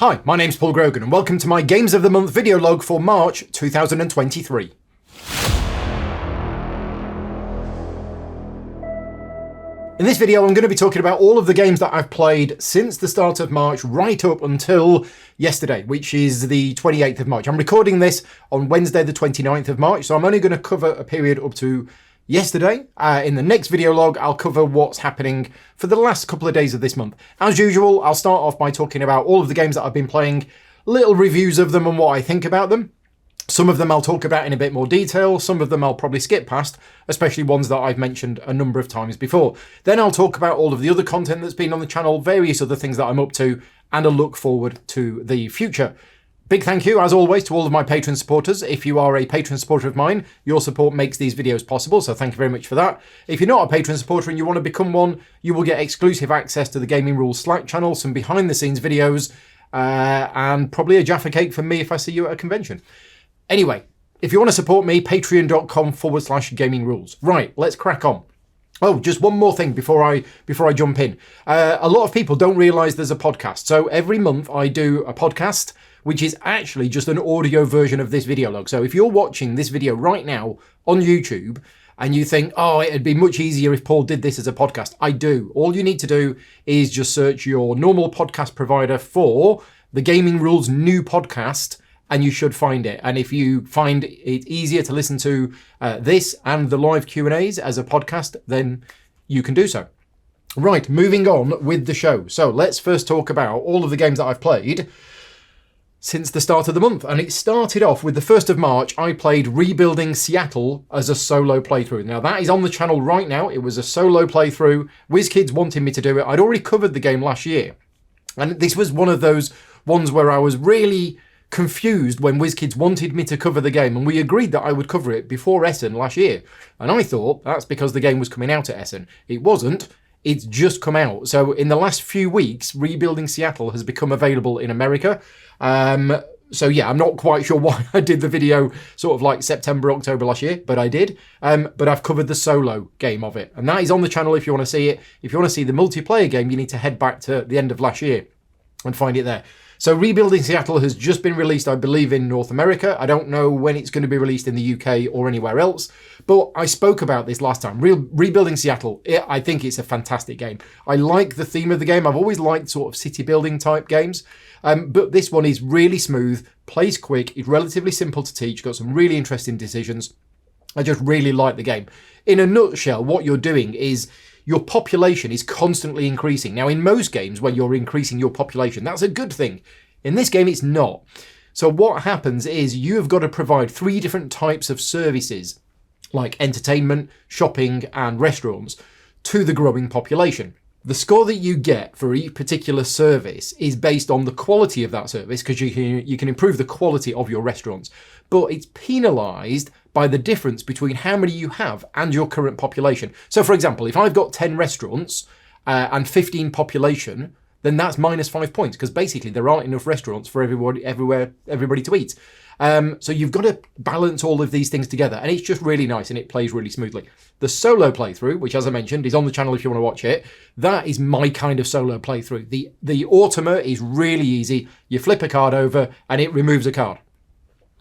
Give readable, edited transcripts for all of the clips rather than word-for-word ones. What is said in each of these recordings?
Hi, my name's Paul Grogan and welcome to my Games of the Month video log for March 2023. In this video I'm going to be talking about all of the games that I've played since the start of March right up until yesterday, which is the 28th of March. I'm recording this on Wednesday the 29th of March, so I'm only going to cover a period up to yesterday. In the next video log, I'll cover what's happening for the last couple of days of this month. As usual, I'll start off by talking about all of the games that I've been playing, little reviews of them and what I think about them. Some of them I'll talk about in a bit more detail, some of them I'll probably skip past, especially ones that I've mentioned a number of times before. Then I'll talk about all of the other content that's been on the channel, various other things that I'm up to, and a look forward to the future. Big thank you, as always, to all of my Patreon supporters. If you are a Patreon supporter of mine, your support makes these videos possible, so thank you very much for that. If you're not a Patreon supporter and you want to become one, you will get exclusive access to the Gaming Rules Slack channel, some behind-the-scenes videos, and probably a Jaffa cake from me if I see you at a convention. Anyway, if you want to support me, patreon.com/gaming rules. Right, let's crack on. Oh, just one more thing before I jump in. A lot of people don't realise there's a podcast. So every month I do a podcast, which is actually just an audio version of this video log. So if you're watching this video right now on YouTube and you think, oh, it'd be much easier if Paul did this as a podcast, I do. All you need to do is just search your normal podcast provider for the Gaming Rules new podcast, and you should find it. And if you find it easier to listen to this and the live Q&As as a podcast, then you can do so. Right, moving on with the show. So let's first talk about all of the games that I've played since the start of the month. And it started off with the 1st of March, I played Rebuilding Seattle as a solo playthrough. Now that is on the channel right now. It was a solo playthrough. WizKids wanted me to do it. I'd already covered the game last year. And this was one of those ones where I was really confused when WizKids wanted me to cover the game, and we agreed that I would cover it before Essen last year. And I thought that's because the game was coming out at Essen. It wasn't. It's just come out. So in the last few weeks, Rebuilding Seattle has become available in America. So yeah, I'm not quite sure why I did the video sort of like September, October last year, but I did. But I've covered the solo game of it, and that is on the channel if you want to see it. If you want to see the multiplayer game, you need to head back to the end of last year and find it there. So Rebuilding Seattle has just been released, I believe, in North America. I don't know when it's going to be released in the UK or anywhere else, but I spoke about this last time. Rebuilding Seattle, I think it's a fantastic game. I like the theme of the game. I've always liked sort of city building type games, but this one is really smooth, plays quick, it's relatively simple to teach, got some really interesting decisions. I just really like the game. In a nutshell, what you're doing is your population is constantly increasing. Now, in most games where you're increasing your population, that's a good thing. In this game, it's not. So what happens is you've got to provide 3 different types of services, like entertainment, shopping, and restaurants, to the growing population. The score that you get for each particular service is based on the quality of that service, because you can improve the quality of your restaurants, but it's penalised by the difference between how many you have and your current population. So for example, if I've got 10 restaurants and 15 population, then that's -5 points, because basically there aren't enough restaurants for everybody to eat. So you've got to balance all of these things together, and it's just really nice and it plays really smoothly. The solo playthrough, which as I mentioned is on the channel if you want to watch it, that is my kind of solo playthrough. The Automa is really easy. You flip a card over and it removes a card.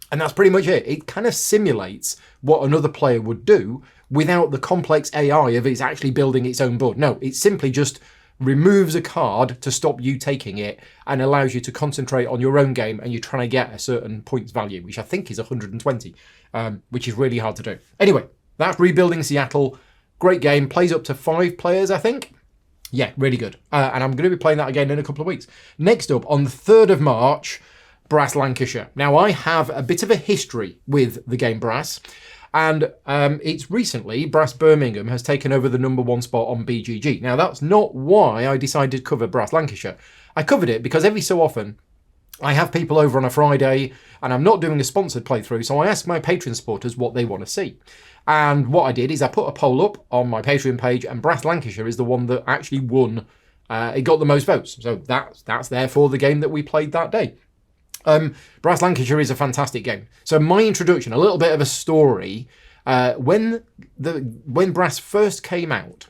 And that's pretty much it. It kind of simulates what another player would do without the complex AI of it's actually building its own board. No, it simply just removes a card to stop you taking it and allows you to concentrate on your own game, and you're trying to get a certain points value, which I think is 120, which is really hard to do. Anyway, that's Rebuilding Seattle. Great game. Plays up to 5 players, I think. Yeah, really good. And I'm going to be playing that again in a couple of weeks. Next up, on the 3rd of March, Brass Lancashire. Now, I have a bit of a history with the game Brass, and it's recently, Brass Birmingham has taken over the #1 spot on BGG. Now, that's not why I decided to cover Brass Lancashire. I covered it because every so often I have people over on a Friday and I'm not doing a sponsored playthrough, so I ask my Patreon supporters what they want to see. And what I did is I put a poll up on my Patreon page, and Brass Lancashire is the one that actually won. It got the most votes, so that's therefore the game that we played that day. Brass Lancashire is a fantastic game. So my introduction, a little bit of a story. When Brass first came out,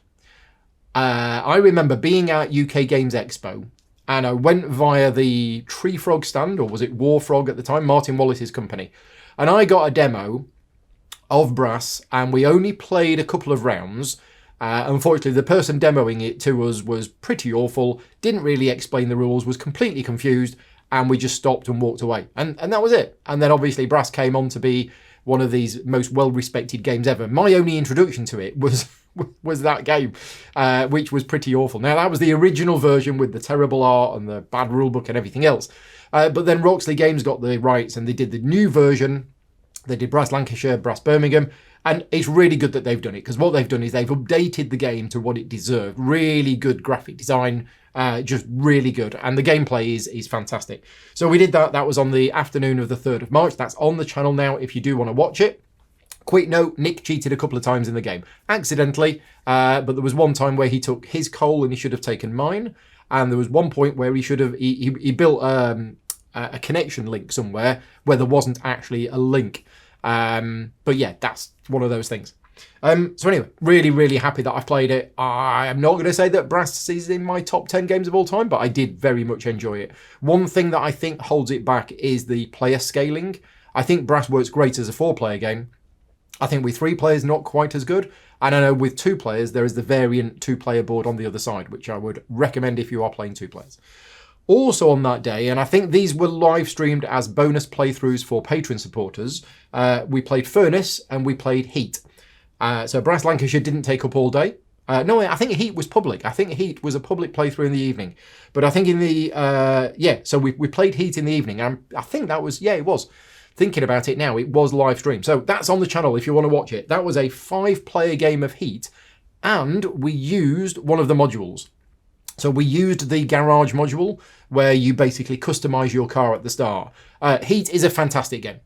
I remember being at UK Games Expo and I went via the Tree Frog stand, or was it War Frog at the time, Martin Wallace's company, and I got a demo of Brass, and we only played a couple of rounds. Unfortunately, the person demoing it to us was pretty awful, didn't really explain the rules, was completely confused, and we just stopped and walked away. And that was it. And then obviously Brass came on to be one of these most well-respected games ever. My only introduction to it was that game, which was pretty awful. Now, that was the original version with the terrible art and the bad rulebook and everything else. But then Roxley Games got the rights and they did the new version. They did Brass Lancashire, Brass Birmingham, and it's really good that they've done it, because what they've done is they've updated the game to what it deserved. Really good graphic design, just really good, and the gameplay is fantastic. So we did that. That was on the afternoon of the 3rd of March. That's on the channel now if you do want to watch it. Quick note, Nick cheated a couple of times in the game, accidentally, but there was one time where he took his coal and he should have taken mine, and there was one point where he built a connection link somewhere where there wasn't actually a link. But yeah, that's one of those things. So anyway, really, really happy that I've played it. I am not going to say that Brass is in my top 10 games of all time, but I did very much enjoy it. One thing that I think holds it back is the player scaling. I think Brass works great as a 4-player game. I think with 3 players, not quite as good. And I know with 2 players, there is the variant 2-player board on the other side, which I would recommend if you are playing 2 players. Also on that day, and I think these were live streamed as bonus playthroughs for Patreon supporters, we played Furnace and we played Heat. So Brass Lancashire didn't take up all day. No, I think Heat was public. I think Heat was a public playthrough in the evening. But I think in the, so we played Heat in the evening. And I think that was, it was. Thinking about it now, it was live streamed. So that's on the channel if you want to watch it. That was a 5-player game of Heat, and we used one of the modules. So we used the garage module where you basically customize your car at the start. Heat is a fantastic game.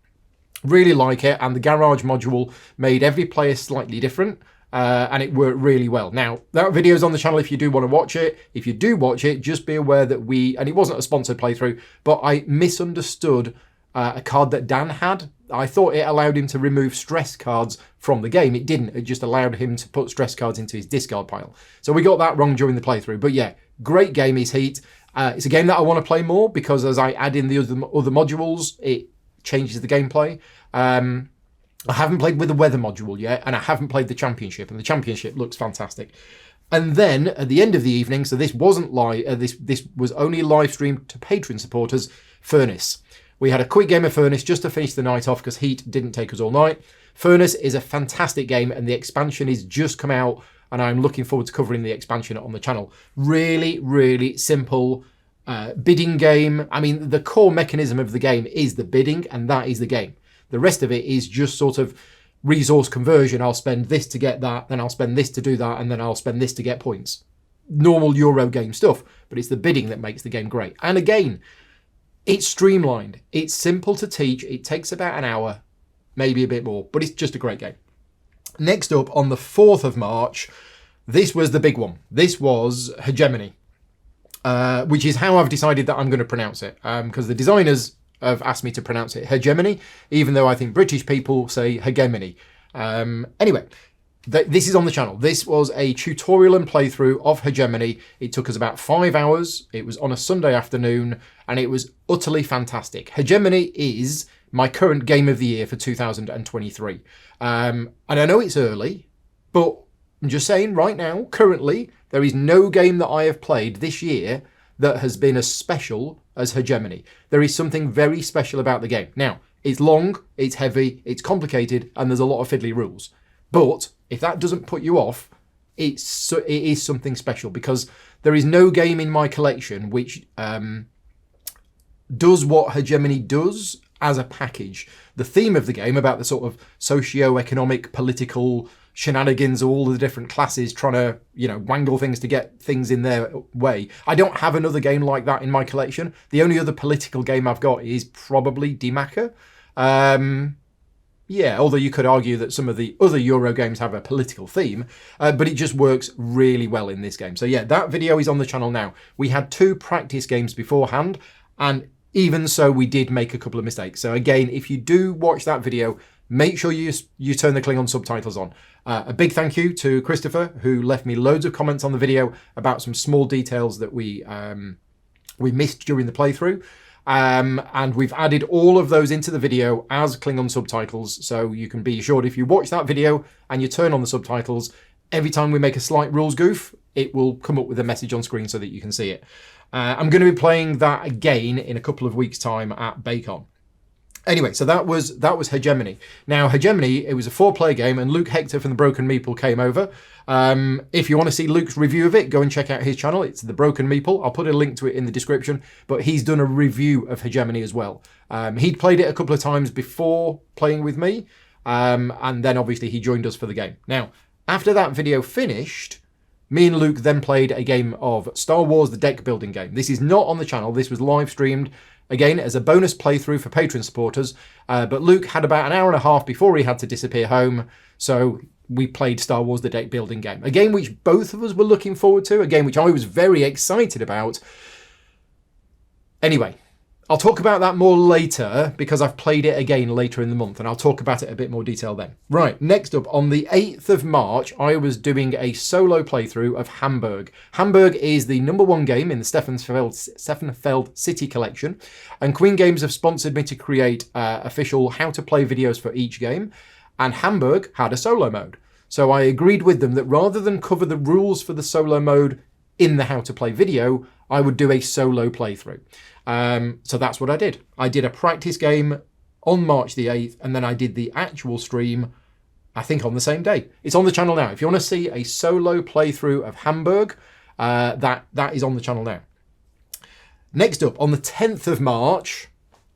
Really like it, and the garage module made every player slightly different, and it worked really well. Now, that video's on the channel if you do want to watch it. If you do watch it, just be aware that and it wasn't a sponsored playthrough, but I misunderstood a card that Dan had. I thought it allowed him to remove stress cards from the game. It didn't. It just allowed him to put stress cards into his discard pile. So we got that wrong during the playthrough. But yeah, great game is Heat. It's a game that I want to play more because as I add in the other modules, it changes the gameplay. I haven't played with the weather module yet, and I haven't played the championship, and the championship looks fantastic. And then at the end of the evening, so this wasn't live, this was only live streamed to Patreon supporters, Furnace. We had a quick game of Furnace just to finish the night off because Heat didn't take us all night. Furnace is a fantastic game, and the expansion is just come out, and I'm looking forward to covering the expansion on the channel. Really, really simple bidding game. I mean, the core mechanism of the game is the bidding, and that is the game. The rest of it is just sort of resource conversion. I'll spend this to get that, then I'll spend this to do that, and then I'll spend this to get points. Normal Euro game stuff, but it's the bidding that makes the game great. And again, it's streamlined. It's simple to teach. It takes about an hour, maybe a bit more, but it's just a great game. Next up, on the 4th of March, this was the big one. This was Hegemony, which is how I've decided that I'm going to pronounce it, because the designers have asked me to pronounce it Hegemony, even though I think British people say Hegemony. Anyway, this is on the channel. This was a tutorial and playthrough of Hegemony. It took us about 5 hours. It was on a Sunday afternoon, and it was utterly fantastic. Hegemony is my current game of the year for 2023. And I know it's early, but I'm just saying right now, currently, there is no game that I have played this year that has been as special as Hegemony. There is something very special about the game. Now, it's long, it's heavy, it's complicated, and there's a lot of fiddly rules. But if that doesn't put you off, it is something special, because there is no game in my collection which does what Hegemony does as a package. The theme of the game about the sort of socio-economic, political shenanigans of all the different classes trying to, wangle things to get things in their way. I don't have another game like that in my collection. The only other political game I've got is probably Dimaka. Although you could argue that some of the other Euro games have a political theme, but it just works really well in this game. So yeah, that video is on the channel now. We had 2 practice games beforehand, and even so, we did make a couple of mistakes. So again, if you do watch that video, make sure you turn the Klingon subtitles on. A big thank you to Christopher, who left me loads of comments on the video about some small details that we we missed during the playthrough. And we've added all of those into the video as Klingon subtitles, so you can be assured if you watch that video and you turn on the subtitles, every time we make a slight rules goof, it will come up with a message on screen so that you can see it. I'm going to be playing that again in a couple of weeks' time at BayCon. Anyway, so that was Hegemony. Now, Hegemony, it was a 4-player game, and Luke Hector from The Broken Meeple came over. If you want to see Luke's review of it, go and check out his channel. It's The Broken Meeple. I'll put a link to it in the description, but he's done a review of Hegemony as well. He'd played it a couple of times before playing with me, and then obviously he joined us for the game. Now, after that video finished, me and Luke then played a game of Star Wars, the deck building game. This is not on the channel. This was live streamed, again, as a bonus playthrough for Patreon supporters. But Luke had about an hour and a half before he had to disappear home. So we played Star Wars, the deck building game. A game which both of us were looking forward to. A game which I was very excited about. Anyway, I'll talk about that more later because I've played it again later in the month, and I'll talk about it in a bit more detail then. Right, next up, on the 8th of March, I was doing a solo playthrough of Hamburg. Hamburg is the #1 game in the Steffenfeld City Collection, and Queen Games have sponsored me to create official how-to-play videos for each game, and Hamburg had a solo mode. So I agreed with them that rather than cover the rules for the solo mode in the how-to-play video, I would do a solo playthrough. So that's what I did. I did a practice game on March the 8th, and then I did the actual stream, I think, on the same day. It's on the channel now. If you want to see a solo playthrough of Hamburg, that is on the channel now. Next up, on the 10th of March,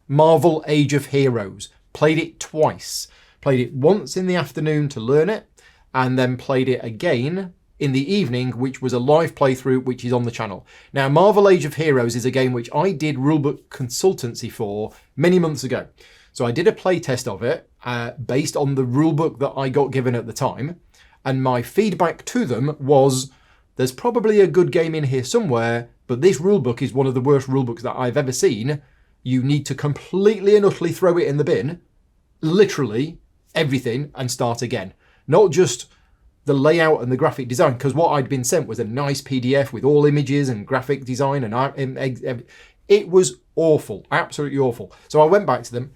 Marvel Age of Heroes. Played it twice. Played it once in the afternoon to learn it, and then played it again in the evening, which was a live playthrough, which is on the channel. Now, Marvel Age of Heroes is a game which I did rulebook consultancy for many months ago. So I did a play test of it based on the rulebook that I got given at the time. And my feedback to them was, there's probably a good game in here somewhere, but this rulebook is one of the worst rulebooks that I've ever seen. You need to completely and utterly throw it in the bin, literally everything, and start again. Not just the layout and the graphic design, because what I'd been sent was a nice PDF with all images and graphic design, and it was awful, absolutely awful. So I went back to them,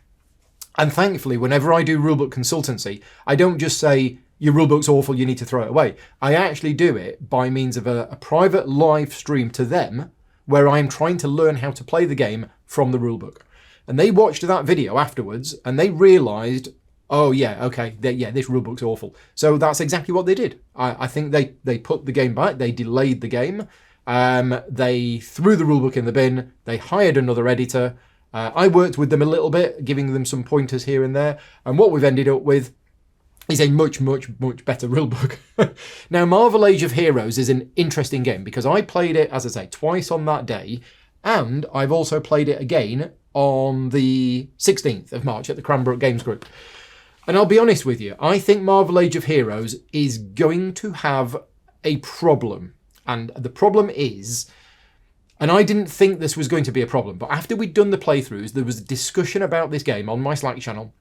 and thankfully, whenever I do rulebook consultancy, I don't just say, your rulebook's awful, you need to throw it away. I actually do it by means of a private live stream to them, where I'm trying to learn how to play the game from the rulebook. And they watched that video afterwards, and they realised, oh yeah, okay, this rulebook's awful. So that's exactly what they did. I think they put the game back, they delayed the game, they threw the rulebook in the bin, they hired another editor. I worked with them a little bit, giving them some pointers here and there, and what we've ended up with is a much, much, much better rulebook. Now, Marvel Age of Heroes is an interesting game because I played it, as I say, twice on that day, and I've also played it again on the 16th of March at the Cranbrook Games Group. And I'll be honest with you, I think Marvel Age of Heroes is going to have a problem. And the problem is, and I didn't think this was going to be a problem, but after we'd done the playthroughs, there was a discussion about this game on my Slack channel.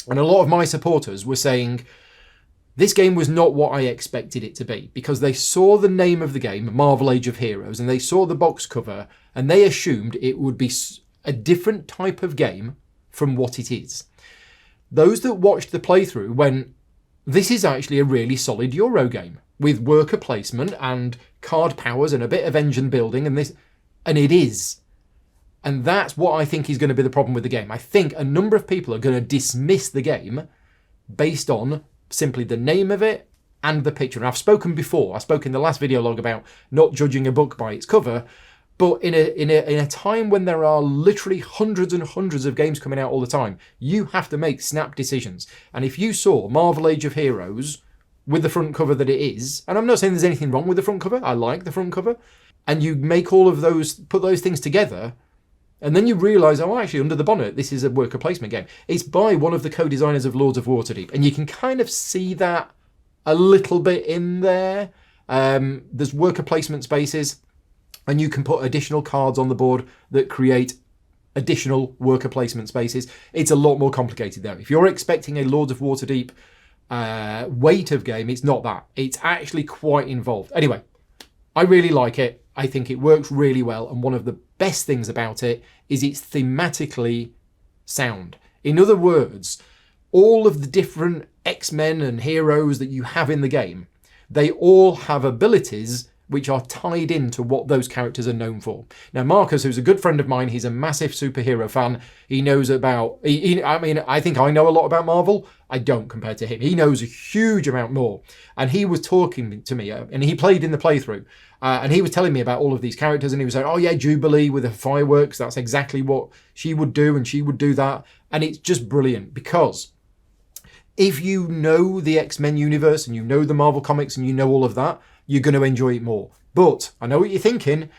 And a lot of my supporters were saying, this game was not what I expected it to be, because they saw the name of the game, Marvel Age of Heroes, and they saw the box cover, and they assumed it would be a different type of game from what it is. Those that watched the playthrough went, this is actually a really solid Euro game with worker placement and card powers and a bit of engine building and this, and it is. And that's what I think is going to be the problem with the game. I think a number of people are going to dismiss the game based on simply the name of it and the picture. And I've spoken before, I spoke in the last video log about not judging a book by its cover, but in a time when there are literally hundreds and hundreds of games coming out all the time, you have to make snap decisions. And if you saw Marvel Age of Heroes with the front cover that it is, and I'm not saying there's anything wrong with the front cover, I like the front cover, and you make all of those, put those things together, and then you realise, oh, actually, under the bonnet, this is a worker placement game. It's by one of the co-designers of Lords of Waterdeep, and you can kind of see that a little bit in there. There's worker placement spaces, and you can put additional cards on the board that create additional worker placement spaces. It's a lot more complicated there. If you're expecting a Lords of Waterdeep weight of game, it's not that. It's actually quite involved. Anyway, I really like it. I think it works really well, and one of the best things about it is it's thematically sound. In other words, all of the different X-Men and heroes that you have in the game, they all have abilities which are tied into what those characters are known for. Now, Marcus, who's a good friend of mine, he's a massive superhero fan. He knows about, I think I know a lot about Marvel. I don't compared to him. He knows a huge amount more. And he was talking to me, and he played in the playthrough, and he was telling me about all of these characters, and he was like, oh yeah, Jubilee with the fireworks, that's exactly what she would do, and she would do that. And it's just brilliant, because if you know the X-Men universe, and you know the Marvel comics, and you know all of that, you're going to enjoy it more. But I know what you're thinking.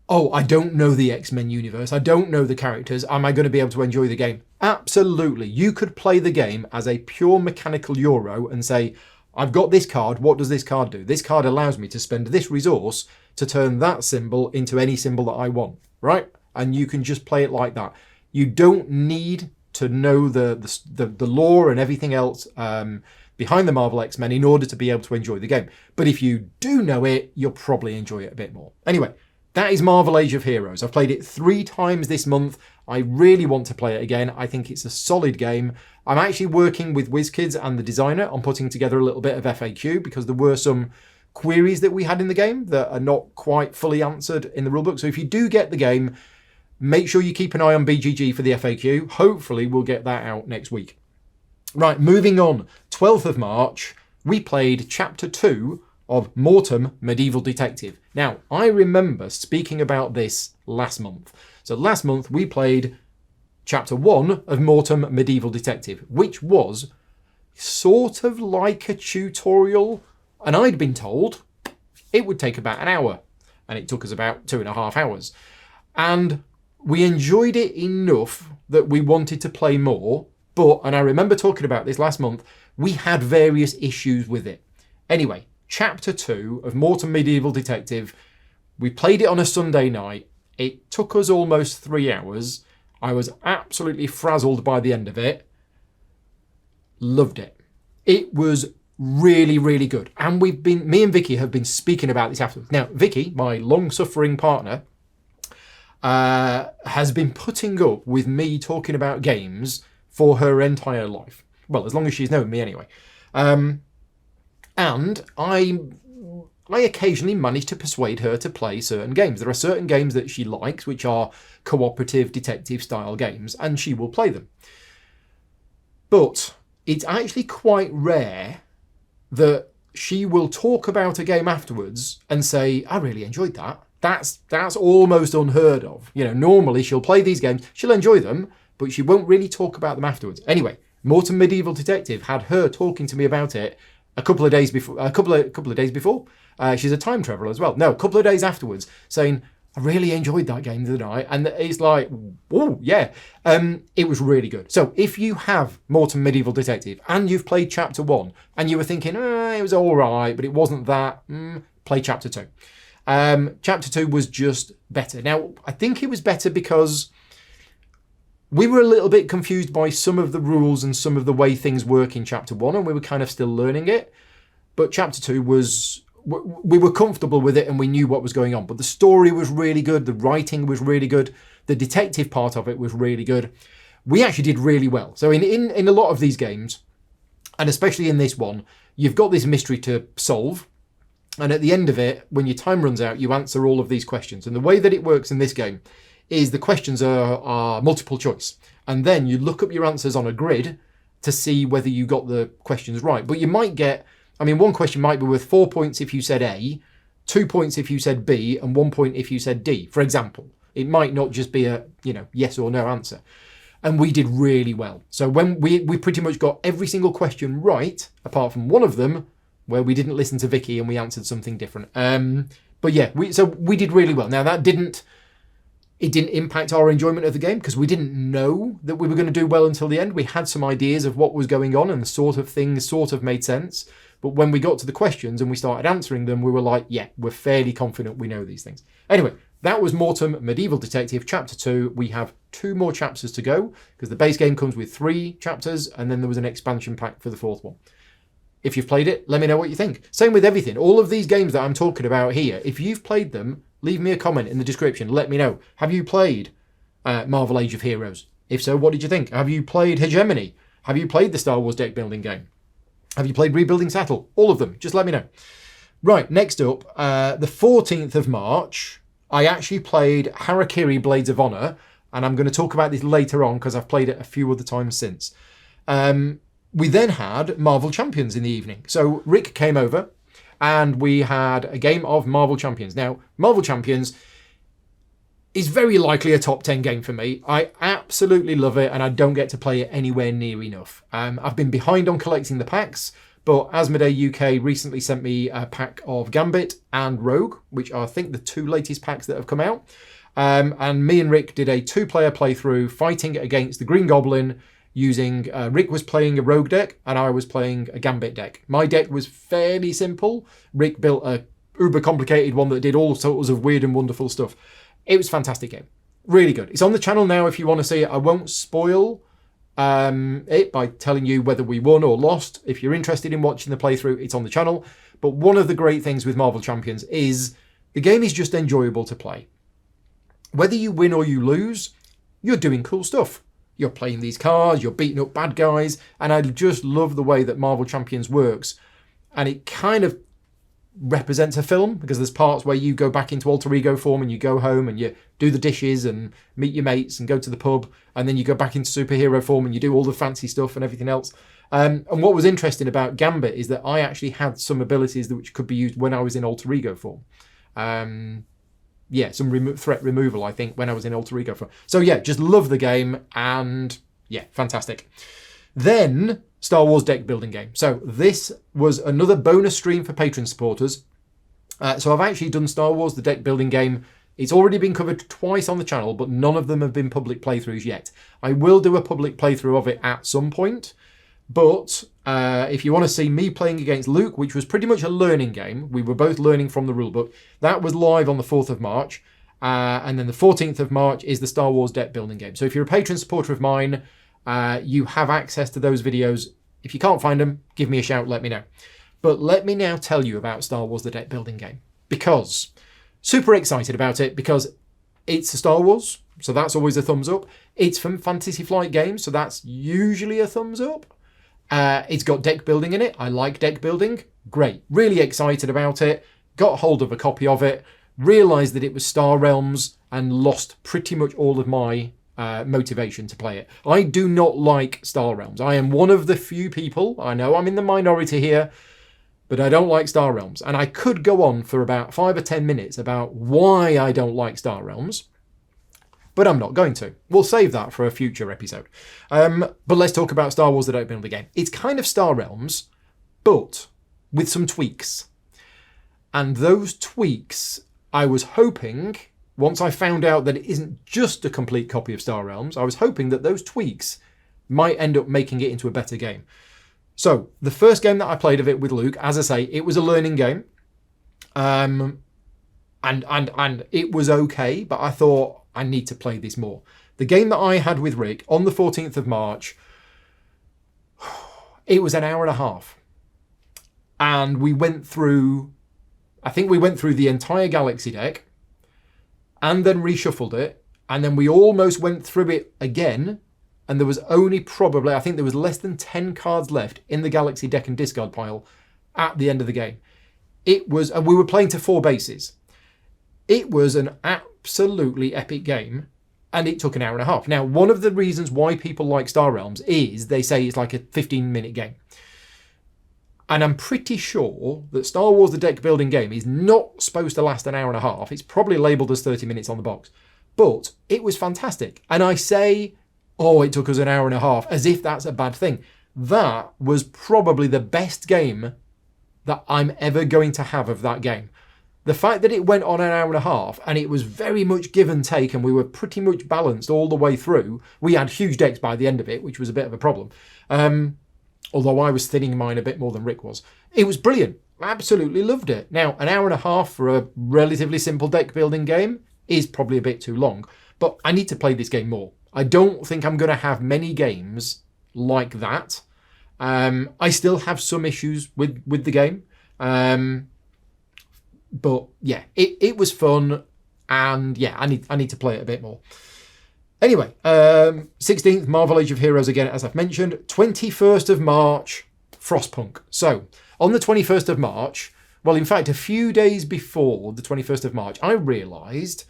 Oh, I don't know the X-Men universe. I don't know the characters. Am I going to be able to enjoy the game? Absolutely. You could play the game as a pure mechanical Euro and say, I've got this card. What does this card do? This card allows me to spend this resource to turn that symbol into any symbol that I want, right? And you can just play it like that. You don't need to know the lore and everything else behind the Marvel X-Men in order to be able to enjoy the game. But if you do know it, you'll probably enjoy it a bit more. Anyway, that is Marvel Age of Heroes. I've played it 3 times this month. I really want to play it again. I think it's a solid game. I'm actually working with WizKids and the designer on putting together a little bit of FAQ, because there were some queries that we had in the game that are not quite fully answered in the rulebook. So if you do get the game, make sure you keep an eye on BGG for the FAQ. Hopefully we'll get that out next week. Right, moving on. 12th of March, we played Chapter 2 of Mortum Medieval Detective. Now, I remember speaking about this last month. So last month, we played Chapter 1 of Mortum Medieval Detective, which was sort of like a tutorial. And I'd been told it would take about an hour. And it took us about 2.5 hours. And we enjoyed it enough that we wanted to play more. But, and I remember talking about this last month, we had various issues with it. Anyway, Chapter 2 of Mortum Medieval Detective, we played it on a Sunday night. It took us almost 3 hours. I was absolutely frazzled by the end of it. Loved it. It was really, really good. And me and Vicky have been speaking about this afterwards. Now, Vicky, my long-suffering partner, has been putting up with me talking about games for her entire life. Well, as long as she's known me anyway. And I occasionally manage to persuade her to play certain games. There are certain games that she likes, which are cooperative detective style games, and she will play them. But it's actually quite rare that she will talk about a game afterwards and say, I really enjoyed that. That's almost unheard of. You know, normally she'll play these games, she'll enjoy them, but she won't really talk about them afterwards. Anyway, Mortum Medieval Detective had her talking to me about it a couple of days before. She's a time traveler as well. No, a couple of days afterwards, saying, I really enjoyed that game the other night. And it's like, oh, yeah. It was really good. So if you have Mortum Medieval Detective and you've played Chapter 1 and you were thinking, it was all right, but it wasn't that, play Chapter 2. Chapter 2 was just better. Now, I think it was better because we were a little bit confused by some of the rules and some of the way things work in Chapter 1, and we were kind of still learning it. But Chapter 2 we were comfortable with it and we knew what was going on. But the story was really good. The writing was really good. The detective part of it was really good. We actually did really well. So in a lot of these games, and especially in this one, you've got this mystery to solve. And at the end of it, when your time runs out, you answer all of these questions. And the way that it works in this game is the questions are multiple choice. And then you look up your answers on a grid to see whether you got the questions right. But you might get, one question might be worth 4 points if you said A, 2 points if you said B, and 1 point if you said D, for example. It might not just be a, yes or no answer. And we did really well. So when we pretty much got every single question right, apart from one of them, where we didn't listen to Vicky and we answered something different. But yeah, we did really well. Now that didn't impact our enjoyment of the game because we didn't know that we were going to do well until the end. We had some ideas of what was going on and the sort of things sort of made sense. But when we got to the questions and we started answering them, we were like, yeah, we're fairly confident we know these things. Anyway, that was Mortum Medieval Detective Chapter 2. We have 2 more chapters to go because the base game comes with 3 chapters and then there was an expansion pack for the 4th one. If you've played it, let me know what you think. Same with everything. All of these games that I'm talking about here, if you've played them, leave me a comment in the description. Let me know. Have you played Marvel Age of Heroes? If so, what did you think? Have you played Hegemony? Have you played the Star Wars deck building game? Have you played Rebuilding Settle? All of them. Just let me know. Right, next up, the 14th of March, I actually played Harakiri Blades of Honor, and I'm going to talk about this later on because I've played it a few other times since. We then had Marvel Champions in the evening. So Rick came over and we had a game of Marvel Champions. Now, Marvel Champions is very likely a top 10 game for me. I absolutely love it and I don't get to play it anywhere near enough. I've been behind on collecting the packs, but Asmodee UK recently sent me a pack of Gambit and Rogue, which are, I think, the two latest packs that have come out. And me and Rick did a 2-player playthrough fighting against the Green Goblin using, Rick was playing a Rogue deck and I was playing a Gambit deck. My deck was fairly simple. Rick built a uber complicated one that did all sorts of weird and wonderful stuff. It was a fantastic game. Really good. It's on the channel now if you want to see it. I won't spoil it by telling you whether we won or lost. If you're interested in watching the playthrough, it's on the channel. But one of the great things with Marvel Champions is the game is just enjoyable to play. Whether you win or you lose, you're doing cool stuff. You're playing these cards, you're beating up bad guys, and I just love the way that Marvel Champions works. And it kind of represents a film, because there's parts where you go back into alter ego form and you go home and you do the dishes and meet your mates and go to the pub, and then you go back into superhero form and you do all the fancy stuff and everything else. And what was interesting about Gambit is that I actually had some abilities which could be used when I was in alter ego form. Yeah, some threat removal, I think, when I was in alter ego form. So yeah, just love the game, and yeah, fantastic. Then Star Wars deck building game. So this was another bonus stream for Patreon supporters. So I've actually done Star Wars the deck building game. It's already been covered twice on the channel, but none of them have been public playthroughs yet. I will do a public playthrough of it at some point. But if you want to see me playing against Luke, which was pretty much a learning game, we were both learning from the rulebook, that was live on the 4th of March. And then the 14th of March is the Star Wars deck building game. So if you're a Patreon supporter of mine, you have access to those videos. If you can't find them, give me a shout, let me know. But let me now tell you about Star Wars the deck building game. Because, super excited about it, because it's a Star Wars, so that's always a thumbs up. It's from Fantasy Flight Games, so that's usually a thumbs up. It's got deck building in it. I like deck building. Great. Really excited about it. Got hold of a copy of it. Realised that it was Star Realms and lost pretty much all of my motivation to play it. I do not like Star Realms. I am one of the few people, I know I'm in the minority here, but I don't like Star Realms. And I could go on for about 5 or 10 minutes about why I don't like Star Realms, but I'm not going to. We'll save that for a future episode. But let's talk about Star Wars the deck building game. It's kind of Star Realms, but with some tweaks. And those tweaks, I was hoping, once I found out that it isn't just a complete copy of Star Realms, I was hoping that those tweaks might end up making it into a better game. So, the first game that I played of it with Luke, as I say, it was a learning game. And it was okay, but I thought, I need to play this more. The game that I had with Rick on the 14th of March, it was an hour and a half. And we went through, I think we went through the entire Galaxy deck and then reshuffled it. And then we almost went through it again. And there was only probably, I think there was less than 10 cards left in the Galaxy deck and discard pile at the end of the game. It was, and we were playing to 4 bases. It was an absolutely epic game, and it took an hour and a half. Now, one of the reasons why people like Star Realms is they say it's like a 15-minute game. And I'm pretty sure that Star Wars the deck building game is not supposed to last an hour and a half. It's probably labelled as 30 minutes on the box. But it was fantastic. And I say, oh, it took us an hour and a half, as if that's a bad thing. That was probably the best game that I'm ever going to have of that game. The fact that it went on an hour and a half and it was very much give and take and we were pretty much balanced all the way through. We had huge decks by the end of it, which was a bit of a problem. Although I was thinning mine a bit more than Rick was. It was brilliant. Absolutely loved it. Now, an hour and a half for a relatively simple deck building game is probably a bit too long, but I need to play this game more. I don't think I'm going to have many games like that. I still have some issues with the game. But yeah, it was fun, and yeah, I need to play it a bit more. Anyway, 16th, Marvel Age of Heroes again, as I've mentioned. 21st of March, Frostpunk. So, on the 21st of March, well, in fact, a few days before the 21st of March, I realised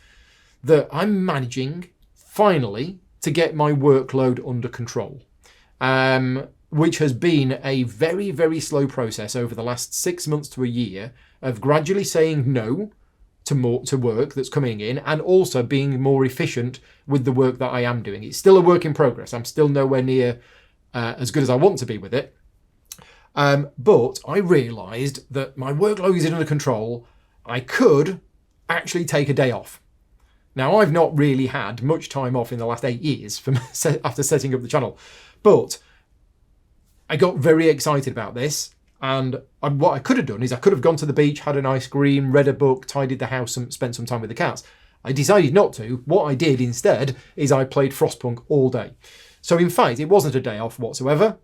that I'm managing, finally, to get my workload under control. Which has been a very, very slow process over the last 6 months to a year of gradually saying no to work that's coming in, and also being more efficient with the work that I am doing. It's still a work in progress. I'm still nowhere near as good as I want to be with it. But I realised that my workload is under control. I could actually take a day off. Now, I've not really had much time off in the last 8 years after setting up the channel, but I got very excited about this, and what I could have done is I could have gone to the beach, had an ice cream, read a book, tidied the house, and spent some time with the cats. I decided not to. What I did instead is I played Frostpunk all day. So in fact, it wasn't a day off whatsoever,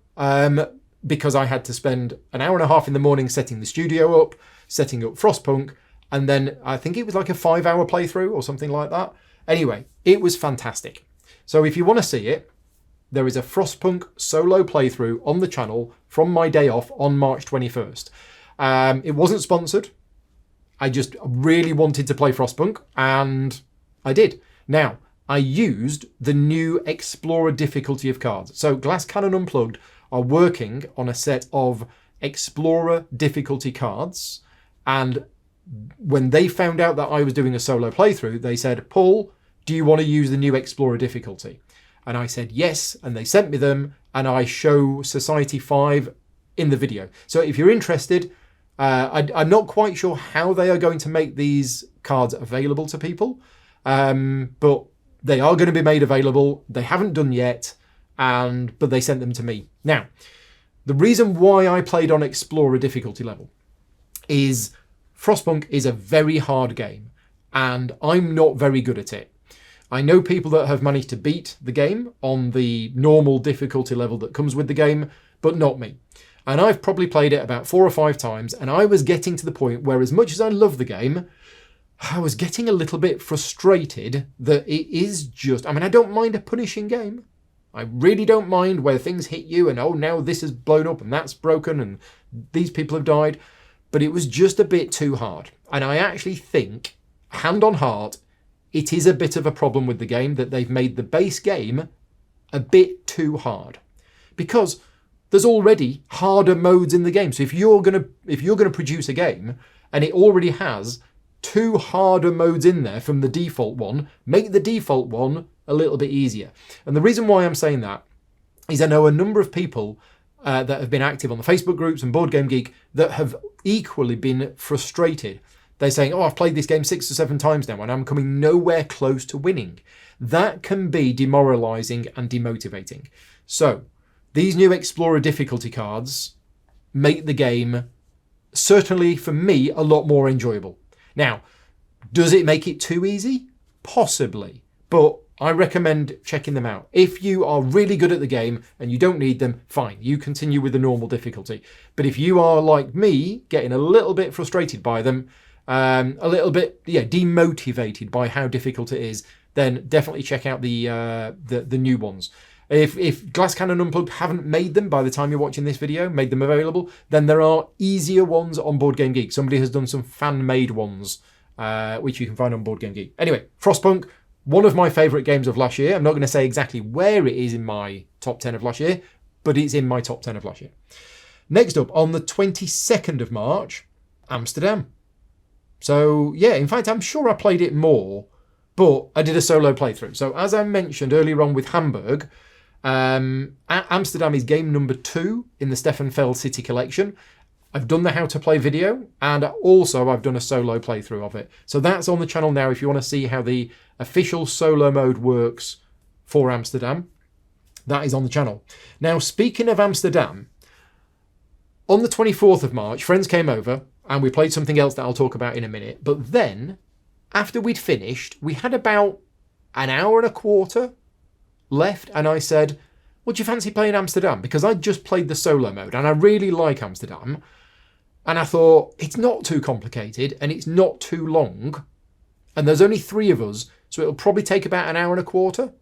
because I had to spend an hour and a half in the morning setting the studio up, setting up Frostpunk, and then I think it was like a 5-hour playthrough or something like that. Anyway, it was fantastic. So if you want to see it, there is a Frostpunk solo playthrough on the channel from my day off on March 21st. It wasn't sponsored. I just really wanted to play Frostpunk, and I did. Now, I used the new Explorer difficulty of cards. So Glass Cannon Unplugged are working on a set of Explorer difficulty cards, and when they found out that I was doing a solo playthrough, they said, Paul, do you want to use the new Explorer difficulty? And I said yes, and they sent me them, and I show Society 5 in the video. So if you're interested, I'm not quite sure how they are going to make these cards available to people, but they are going to be made available. They haven't done yet, but they sent them to me. Now, the reason why I played on Explorer difficulty level is Frostpunk is a very hard game, and I'm not very good at it. I know people that have managed to beat the game on the normal difficulty level that comes with the game, but not me. And I've probably played it about 4 or 5 times, and I was getting to the point where, as much as I love the game, I was getting a little bit frustrated that it is just... I mean, I don't mind a punishing game. I really don't mind where things hit you and, oh, now this is blown up and that's broken and these people have died. But it was just a bit too hard. And I actually think, hand on heart, it is a bit of a problem with the game that they've made the base game a bit too hard. Because there's already harder modes in the game. So if you're gonna produce a game and it already has 2 harder modes in there from the default one, make the default one a little bit easier. And the reason why I'm saying that is I know a number of people that have been active on the Facebook groups and Board Game Geek that have equally been frustrated. They're saying, oh, I've played this game 6 or 7 times now and I'm coming nowhere close to winning. That can be demoralising and demotivating. So these new Explorer difficulty cards make the game, certainly for me, a lot more enjoyable. Now, does it make it too easy? Possibly. But I recommend checking them out. If you are really good at the game and you don't need them, fine, you continue with the normal difficulty. But if you are like me, getting a little bit frustrated by them, a little bit demotivated by how difficult it is, then definitely check out the new ones. If Glass Cannon Unplugged haven't made them by the time you're watching this video, made them available, then there are easier ones on Board Game Geek. Somebody has done some fan-made ones, which you can find on Board Game Geek. Anyway, Frostpunk, one of my favourite games of last year. I'm not going to say exactly where it is in my top 10 of last year, but it's in my top 10 of last year. Next up, on the 22nd of March, Amsterdam. So, yeah, in fact, I'm sure I played it more, but I did a solo playthrough. So, as I mentioned earlier on with Hamburg, Amsterdam is game number 2 in the Stefan Feld City Collection. I've done the how to play video, and also I've done a solo playthrough of it. So that's on the channel now if you want to see how the official solo mode works for Amsterdam. That is on the channel. Now, speaking of Amsterdam, on the 24th of March, friends came over and we played something else that I'll talk about in a minute. But then, after we'd finished, we had about an hour and a quarter left, and I said, Would you fancy playing Amsterdam? Because I just played the solo mode and I really like Amsterdam. And I thought, it's not too complicated and it's not too long. And there's only 3 of us, so it'll probably take about an hour and a quarter.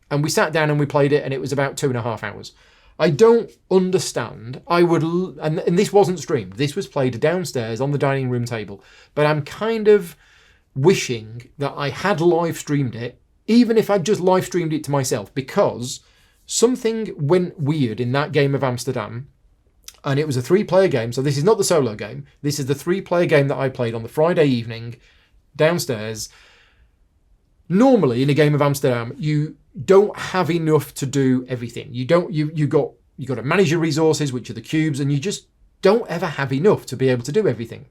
And we sat down and we played it and it was about 2.5 hours. I don't understand. And this wasn't streamed. This was played downstairs on the dining room table. But I'm kind of wishing that I had live streamed it, even if I'd just live streamed it to myself, because something went weird in that game of Amsterdam. And it was a 3-player game. So this is not the solo game. This is the 3-player game that I played on the Friday evening downstairs. Normally in a game of Amsterdam, you don't have enough to do everything. You got to manage your resources, which are the cubes, and you just don't ever have enough to be able to do everything.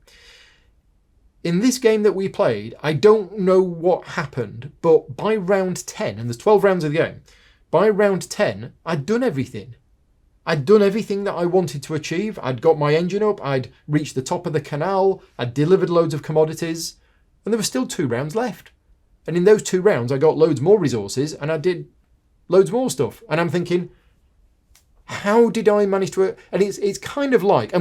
In this game that we played, I don't know what happened, but by round 10, and there's 12 rounds of the game, by round 10, I'd done everything. I'd done everything that I wanted to achieve. I'd got my engine up, I'd reached the top of the canal, I'd delivered loads of commodities, and there were still 2 rounds left. And in those 2 rounds, I got loads more resources and I did loads more stuff. And I'm thinking, how did I manage to... And it's kind of like,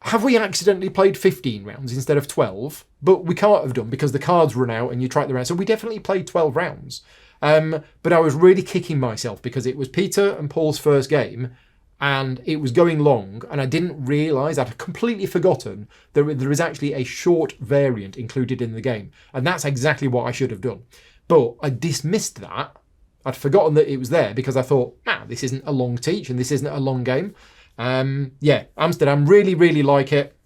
have we accidentally played 15 rounds instead of 12? But we can't have done because the cards run out and you track the rounds. So we definitely played 12 rounds. But I was really kicking myself because it was Peter and Paul's first game and it was going long and I didn't realise, I'd completely forgotten that there is actually a short variant included in the game. And that's exactly what I should have done. But I dismissed that. I'd forgotten that it was there because I thought, this isn't a long teach and this isn't a long game. Amsterdam, really, really like it.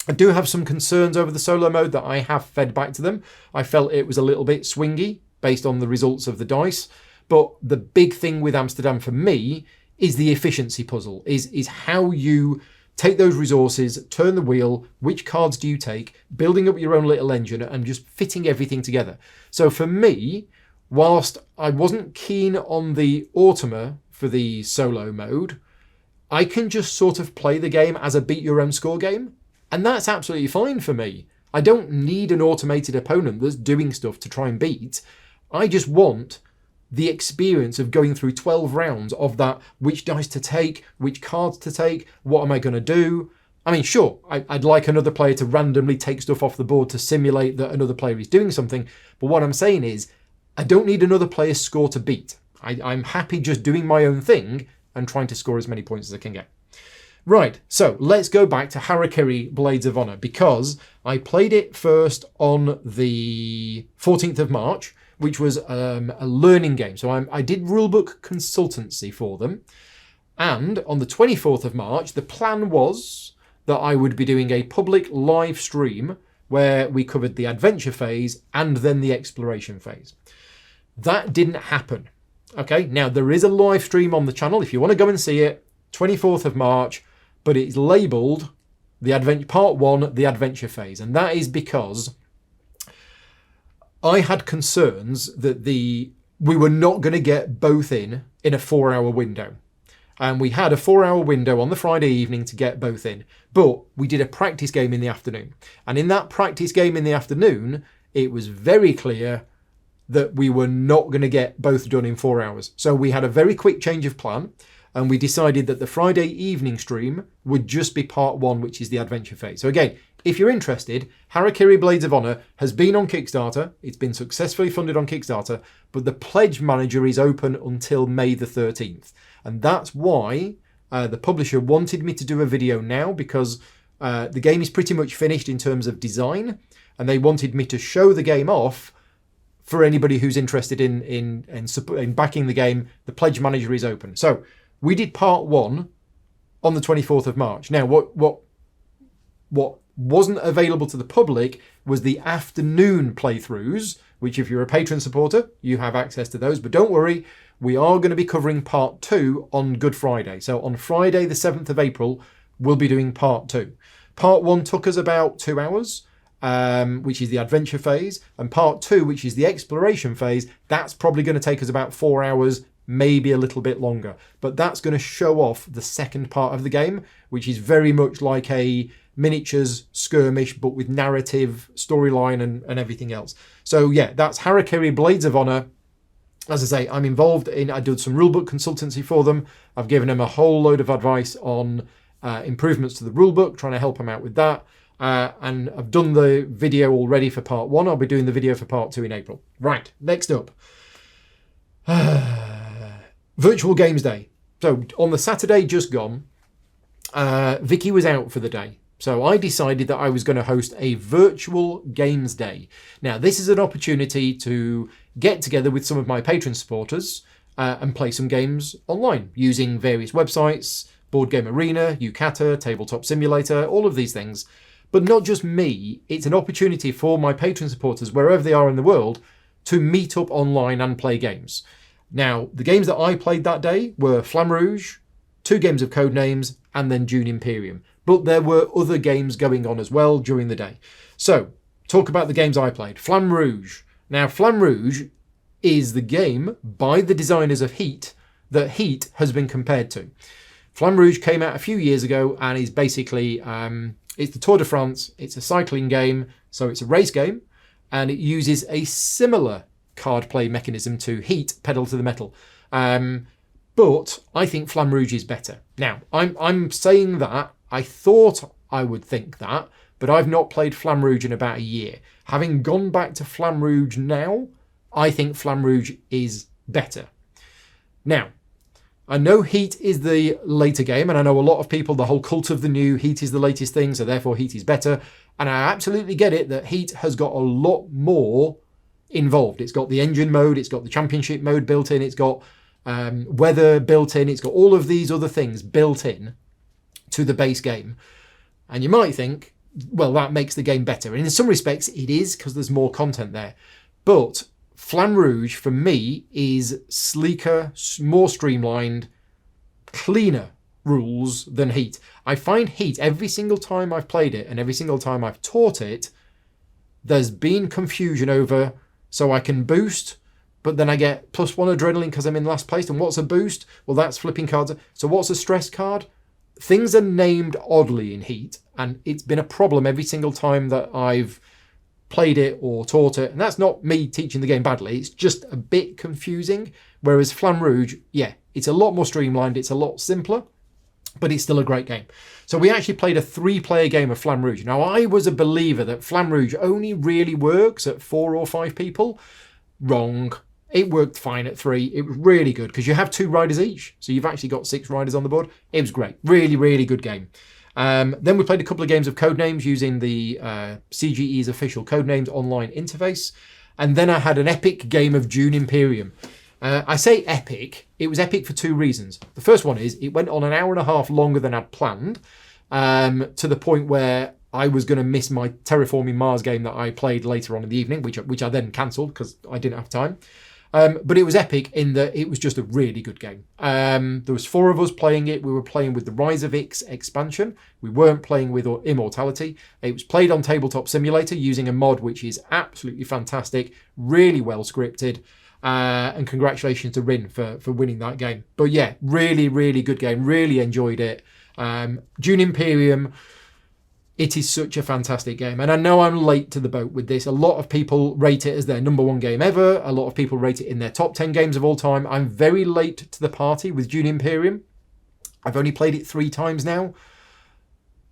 I do have some concerns over the solo mode that I have fed back to them. I felt it was a little bit swingy based on the results of the dice. But the big thing with Amsterdam for me is the efficiency puzzle, is how you take those resources, turn the wheel, which cards do you take, building up your own little engine and just fitting everything together. So for me, whilst I wasn't keen on the Automa for the solo mode, I can just sort of play the game as a beat your own score game. And that's absolutely fine for me. I don't need an automated opponent that's doing stuff to try and beat. I just want the experience of going through 12 rounds of that, which dice to take, which cards to take, what am I going to do? I mean, sure, I'd like another player to randomly take stuff off the board to simulate that another player is doing something. But what I'm saying is, I don't need another player's score to beat. I'm happy just doing my own thing and trying to score as many points as I can get. Right, so let's go back to Harakiri Blades of Honor because I played it first on the 14th of March, which was a learning game. So I did rulebook consultancy for them. And on the 24th of March, the plan was that I would be doing a public live stream where we covered the adventure phase and then the exploration phase. That didn't happen. Okay, now there is a live stream on the channel if you want to go and see it, 24th of March, but it's labelled the adventure part 1, the adventure phase. And that is because I had concerns that we were not going to get both in a 4-hour window. And we had a 4-hour window on the Friday evening to get both in. But we did a practice game in the afternoon. And in that practice game in the afternoon, it was very clear that we were not going to get both done in 4 hours. So we had a very quick change of plan. And we decided that the Friday evening stream would just be part 1, which is the adventure phase. So again, if you're interested, Harakiri Blades of Honor has been on Kickstarter. It's been successfully funded on Kickstarter, but the pledge manager is open until May the 13th. And that's why the publisher wanted me to do a video now because the game is pretty much finished in terms of design. And they wanted me to show the game off for anybody who's interested in backing the game. The pledge manager is open. So we did part 1 on the 24th of March. Now, what wasn't available to the public was the afternoon playthroughs, which if you're a patron supporter, you have access to those. But don't worry, we are going to be covering part 2 on Good Friday. So on Friday, the 7th of April, we'll be doing part 2. Part 1 took us about 2 hours, which is the adventure phase. And part 2, which is the exploration phase, that's probably going to take us about 4 hours, maybe a little bit longer. But that's going to show off the second part of the game, which is very much like a miniatures skirmish, but with narrative, storyline, and everything else. So yeah, that's Harakiri Blades of Honor. As I say, I'm involved in, I did some rulebook consultancy for them. I've given them a whole load of advice on improvements to the rulebook, trying to help them out with that. And I've done the video already for part 1. I'll be doing the video for part 2 in April. Right, next up. Virtual Games Day. So on the Saturday just gone, Vicky was out for the day. So I decided that I was going to host a virtual games day. Now, this is an opportunity to get together with some of my patron supporters and play some games online using various websites, Board Game Arena, Yucata, Tabletop Simulator, all of these things. But not just me, it's an opportunity for my patron supporters, wherever they are in the world, to meet up online and play games. Now, the games that I played that day were Flamme Rouge, 2 games of Codenames, and then Dune Imperium. But there were other games going on as well during the day. So, talk about the games I played. Flamme Rouge. Now, Flamme Rouge is the game by the designers of Heat that Heat has been compared to. Flamme Rouge came out a few years ago and is basically, it's the Tour de France. It's a cycling game, so it's a race game, and it uses a similar card play mechanism to Heat, Pedal to the Metal. But I think Flamme Rouge is better. Now, I'm saying that. I thought I would think that, but I've not played Flamme Rouge in about a year. Having gone back to Flamme Rouge now, I think Flamme Rouge is better. Now, I know Heat is the later game, and I know a lot of people, the whole cult of the new, Heat is the latest thing, so therefore Heat is better. And I absolutely get it that Heat has got a lot more involved. It's got the engine mode, it's got the championship mode built in, it's got weather built in, it's got all of these other things built in to the base game. And you might think, well, that makes the game better. And in some respects, it is, because there's more content there. But Flamme Rouge, for me, is sleeker, more streamlined, cleaner rules than Heat. I find Heat, every single time I've played it and every single time I've taught it, there's been confusion over, so I can boost, but then I get +1 adrenaline because I'm in last place. And what's a boost? Well, that's flipping cards. So what's a stress card? Things are named oddly in Heat, and it's been a problem every single time that I've played it or taught it. And that's not me teaching the game badly. It's just a bit confusing. Whereas Flamme Rouge, yeah, it's a lot more streamlined. It's a lot simpler, but it's still a great game. So we actually played a 3-player game of Flamme Rouge. Now, I was a believer that Flamme Rouge only really works at 4 or 5 people. Wrong. It worked fine at 3. It was really good because you have 2 riders each. So you've actually got 6 riders on the board. It was great. Really, really good game. Then we played a couple of games of Codenames using the CGE's official Codenames online interface. And then I had an epic game of Dune Imperium. I say epic. It was epic for 2 reasons. The first one is it went on an hour and a half longer than I'd planned, to the point where I was going to miss my Terraforming Mars game that I played later on in the evening, which I then cancelled because I didn't have time. But it was epic in that it was just a really good game. There was 4 of us playing it. We were playing with the Rise of Ix expansion. We weren't playing with Immortality. It was played on Tabletop Simulator using a mod which is absolutely fantastic, really well scripted. And congratulations to Rin for winning that game. But yeah, really, really good game. Really enjoyed it. Dune Imperium, it is such a fantastic game. And I know I'm late to the boat with this. A lot of people rate it as their #1 game ever. A lot of people rate it in their top 10 games of all time. I'm very late to the party with Dune Imperium. I've only played it 3 times now.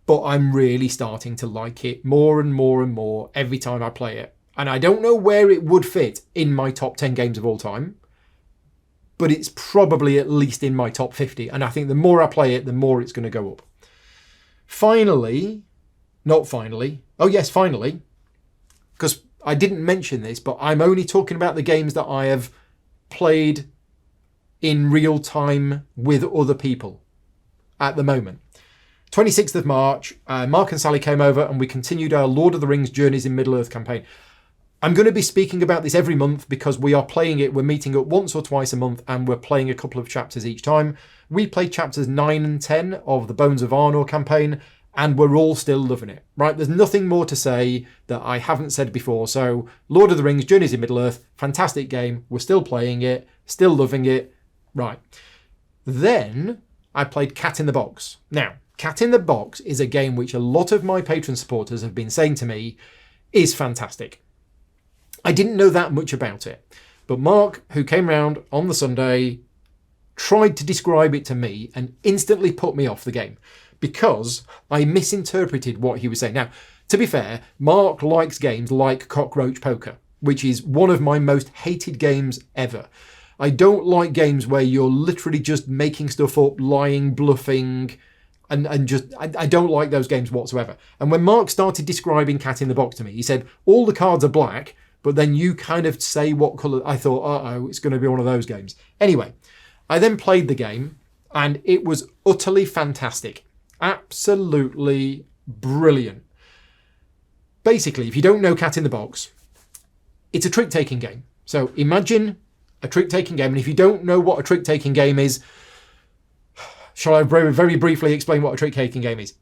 But I'm really starting to like it more and more and more every time I play it. And I don't know where it would fit in my top 10 games of all time. But it's probably at least in my top 50. And I think the more I play it, the more it's going to go up. Finally, because I didn't mention this, but I'm only talking about the games that I have played in real time with other people at the moment. 26th of March, Mark and Sally came over and we continued our Lord of the Rings Journeys in Middle-earth campaign. I'm going to be speaking about this every month because we are playing it. We're meeting up once or twice a month and we're playing a couple of chapters each time. We played chapters 9 and 10 of the Bones of Arnor campaign, and we're all still loving it, right? There's nothing more to say that I haven't said before. So Lord of the Rings, Journeys in Middle-earth, fantastic game. We're still playing it, still loving it. Right. Then I played Cat in the Box. Now, Cat in the Box is a game which a lot of my patron supporters have been saying to me is fantastic. I didn't know that much about it. But Mark, who came round on the Sunday, tried to describe it to me and instantly put me off the game because I misinterpreted what he was saying. Now, to be fair, Mark likes games like Cockroach Poker, which is one of my most hated games ever. I don't like games where you're literally just making stuff up, lying, bluffing, and just, I don't like those games whatsoever. And when Mark started describing Cat in the Box to me, he said, all the cards are black, but then you kind of say what colour. I thought, uh-oh, it's going to be one of those games. Anyway, I then played the game, and it was utterly fantastic. Absolutely brilliant. Basically, if you don't know Cat in the Box, it's a trick-taking game. So imagine a trick-taking game, and if you don't know what a trick-taking game is, shall I very briefly explain what a trick-taking game is?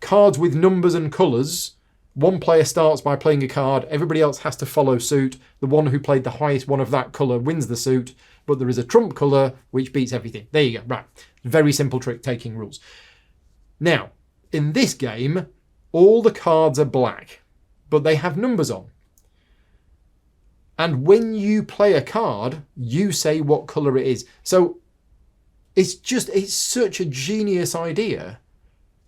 Cards with numbers and colours. One player starts by playing a card, everybody else has to follow suit. The one who played the highest one of that colour wins the suit, but there is a trump colour which beats everything. There you go, right. Very simple trick-taking rules. Now, in this game, all the cards are black, but they have numbers on. And when you play a card, you say what colour it is. So it's such a genius idea.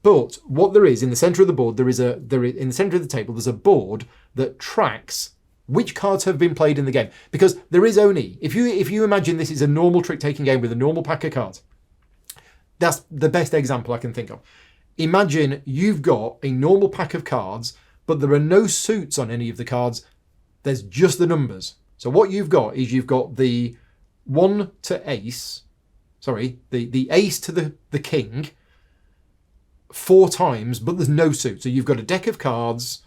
But what there is in the centre of the board, in the centre of the table, there's a board that tracks which cards have been played in the game. Because there is only, if you imagine this is a normal trick-taking game with a normal pack of cards, that's the best example I can think of. Imagine you've got a normal pack of cards, but there are no suits on any of the cards. There's just the numbers. So what you've got is you've got the 1 to ace, the ace to the king 4 times, but there's no suit. So you've got a deck of cards,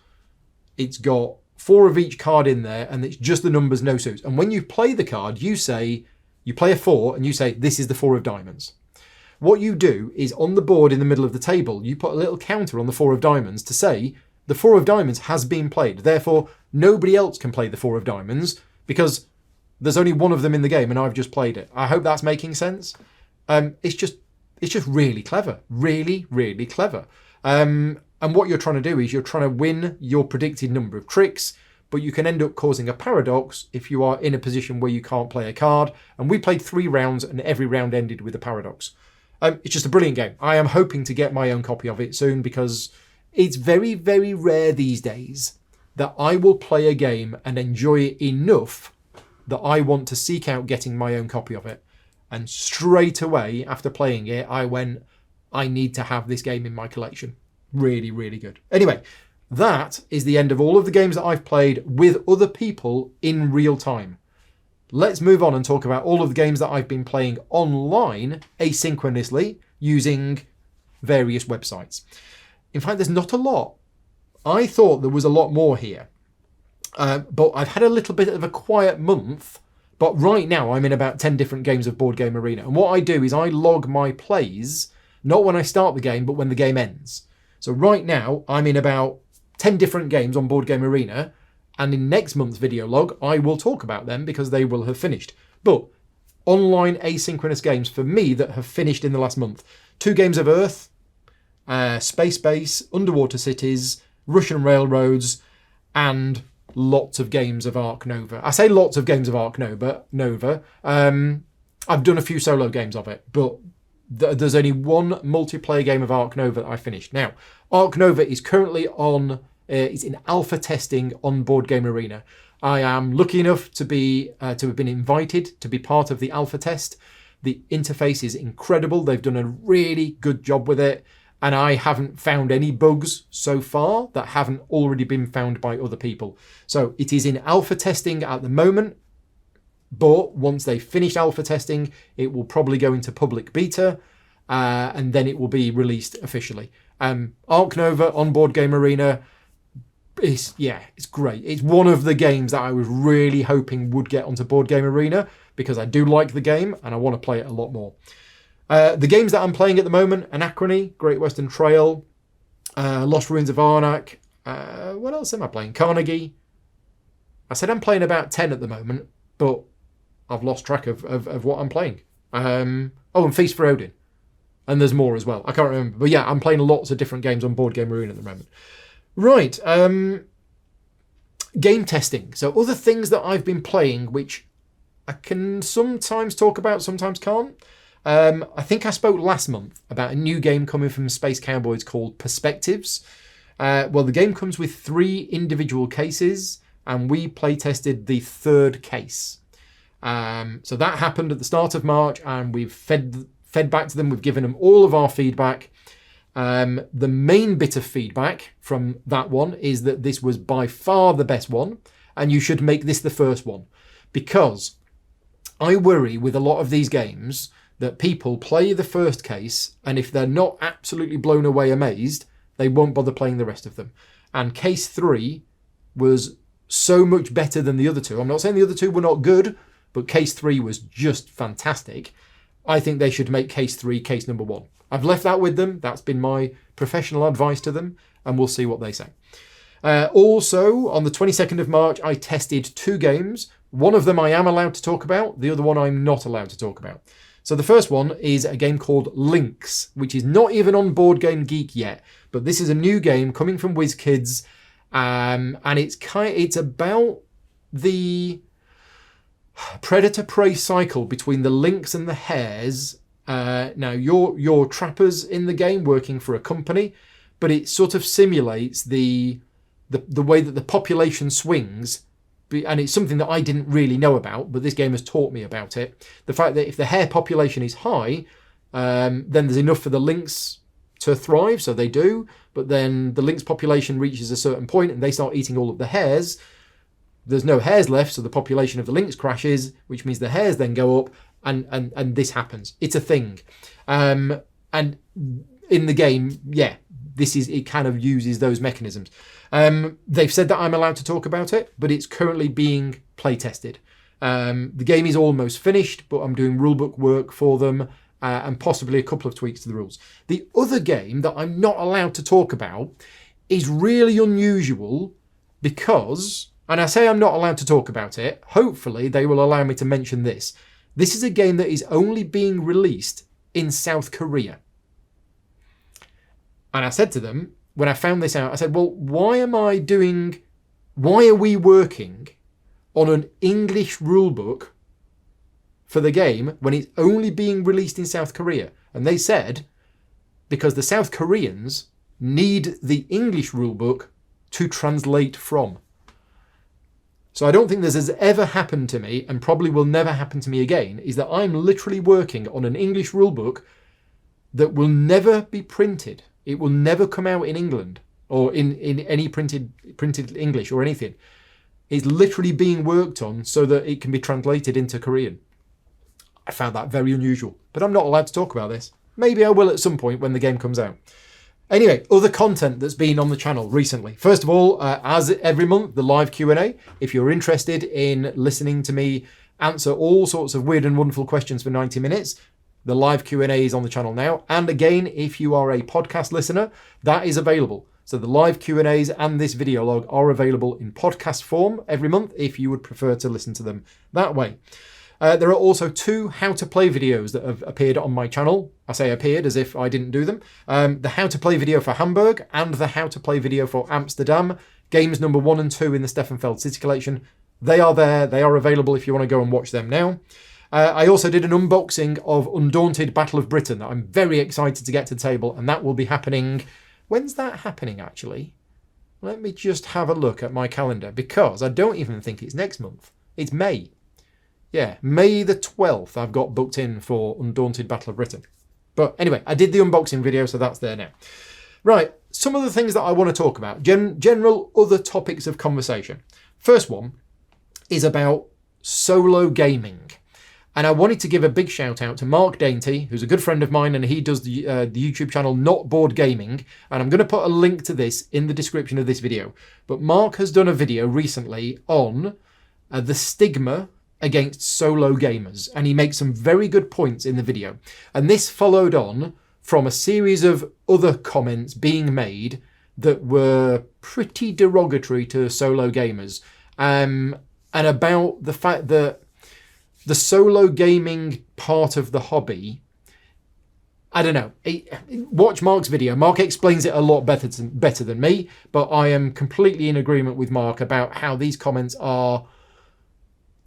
it's got 4 of each card in there, and it's just the numbers, no suits. And when you play the card, you play a 4, and you say, this is the 4 of diamonds. What you do is on the board in the middle of the table, you put a little counter on the 4 of diamonds to say, the 4 of diamonds has been played. Therefore, nobody else can play the 4 of diamonds because there's only one of them in the game and I've just played it. I hope that's making sense. It's just really clever. Really, really clever. And what you're trying to do is you're trying to win your predicted number of tricks, but you can end up causing a paradox if you are in a position where you can't play a card. And we played 3 rounds and every round ended with a paradox. It's just a brilliant game. I am hoping to get my own copy of it soon because it's very, very rare these days that I will play a game and enjoy it enough that I want to seek out getting my own copy of it. And straight away after playing it, I went, I need to have this game in my collection. Really, really good. Anyway, that is the end of all of the games that I've played with other people in real time. Let's move on and talk about all of the games that I've been playing online asynchronously using various websites. In fact, there's not a lot. I thought there was a lot more here. But I've had a little bit of a quiet month. But right now I'm in about 10 different games of Board Game Arena. And what I do is I log my plays, not when I start the game, but when the game ends. So right now I'm in about 10 different games on Board Game Arena. And in next month's video log, I will talk about them because they will have finished. But online asynchronous games for me that have finished in the last month. 2 games of Earth, Space Base, Underwater Cities, Russian Railroads, and lots of games of Ark Nova. I say lots of games of Ark Nova. I've done a few solo games of it, but there's only one multiplayer game of Ark Nova that I finished. Now, Ark Nova is currently on, it's in alpha testing on Board Game Arena. I am lucky enough to have been invited to be part of the alpha test. The interface is incredible. They've done a really good job with it. And I haven't found any bugs so far that haven't already been found by other people. So it is in alpha testing at the moment. But once they finish alpha testing, it will probably go into public beta. And then it will be released officially. Ark Nova on Board Game Arena, it's great. It's one of the games that I was really hoping would get onto Board Game Arena because I do like the game and I want to play it a lot more. The games that I'm playing at the moment, Anachrony, Great Western Trail, Lost Ruins of Arnak. What else am I playing? Carnegie. I said I'm playing about 10 at the moment, but I've lost track of what I'm playing. And Feast for Odin. And there's more as well. I can't remember. But yeah, I'm playing lots of different games on Board Game Arena at the moment. Right. Game testing. So other things that I've been playing which I can sometimes talk about, sometimes can't. I think I spoke last month about a new game coming from Space Cowboys called Perspectives. Well, the game comes with 3 individual cases, and we play tested the 3rd case. So that happened at the start of March, and we've fed back to them. We've given them all of our feedback. The main bit of feedback from that one is that this was by far the best one, and you should make this the first one, because I worry with a lot of these games that people play the first case, and if they're not absolutely blown away amazed, they won't bother playing the rest of them. And case 3 was so much better than the other 2. I'm not saying the other 2 were not good, but case 3 was just fantastic. I think they should make case 3 case number 1. I've left that with them. That's been my professional advice to them, and we'll see what they say. Also, on the 22nd of March, I tested 2 games. One of them I am allowed to talk about. The other one I'm not allowed to talk about. So the first one is a game called Lynx, which is not even on Board Game Geek yet, but this is a new game coming from WizKids, and it's about the predator-prey cycle between the lynx and the hares. Now you're trappers in the game working for a company, but it sort of simulates the way that the population swings. And it's something that I didn't really know about, but this game has taught me about it. The fact that if the hare population is high, then there's enough for the lynx to thrive, so they do. But then the lynx population reaches a certain point and they start eating all of the hares. There's no hares left, so the population of the lynx crashes, which means the hares then go up, and this happens. It's a thing. And in the game, yeah, it kind of uses those mechanisms. They've said that I'm allowed to talk about it, but it's currently being play tested. The game is almost finished, but I'm doing rulebook work for them, and possibly a couple of tweaks to the rules. The other game that I'm not allowed to talk about is really unusual because, and I say I'm not allowed to talk about it, hopefully they will allow me to mention this. This is a game that is only being released in South Korea. And I said to them, when I found this out, I said, well, why are we working on an English rulebook for the game when it's only being released in South Korea? And they said, because the South Koreans need the English rulebook to translate from. So I don't think this has ever happened to me, and probably will never happen to me again, is that I'm literally working on an English rulebook that will never be printed. It will never come out in England or in any printed English or anything. It's literally being worked on so that it can be translated into Korean. I found that very unusual, but I'm not allowed to talk about this. Maybe I will at some point when the game comes out. Anyway, other content that's been on the channel recently. First of all, as every month, the live Q&A. If you're interested in listening to me answer all sorts of weird and wonderful questions for 90 minutes, the live Q&A is on the channel now. And again, if you are a podcast listener, that is available. So the live Q&As and this video log are available in podcast form every month if you would prefer to listen to them that way. There are also 2 how to play videos that have appeared on my channel. I say appeared as if I didn't do them. The how to play video for Hamburg and the how to play video for Amsterdam. Games number 1 and 2 in the Steffenfeld City Collection. They are there. They are available if you want to go and watch them now. I also did an unboxing of Undaunted Battle of Britain that I'm very excited to get to the table, and that will be happening. When's that happening, actually? Let me just have a look at my calendar, because I don't even think it's next month. It's May. Yeah, May the 12th I've got booked in for Undaunted Battle of Britain. But anyway, I did the unboxing video, so that's there now. Right, some of the things that I want to talk about. General other topics of conversation. First one is about solo gaming. And I wanted to give a big shout out to Mark Dainty, who's a good friend of mine, and he does the YouTube channel Not Board Gaming. And I'm going to put a link to this in the description of this video. But Mark has done a video recently on the stigma against solo gamers. And he makes some very good points in the video. And this followed on from a series of other comments being made that were pretty derogatory to solo gamers. And about the fact that the solo gaming part of the hobby, I don't know. Watch Mark's video. Mark explains it a lot better than me, but I am completely in agreement with Mark about how these comments are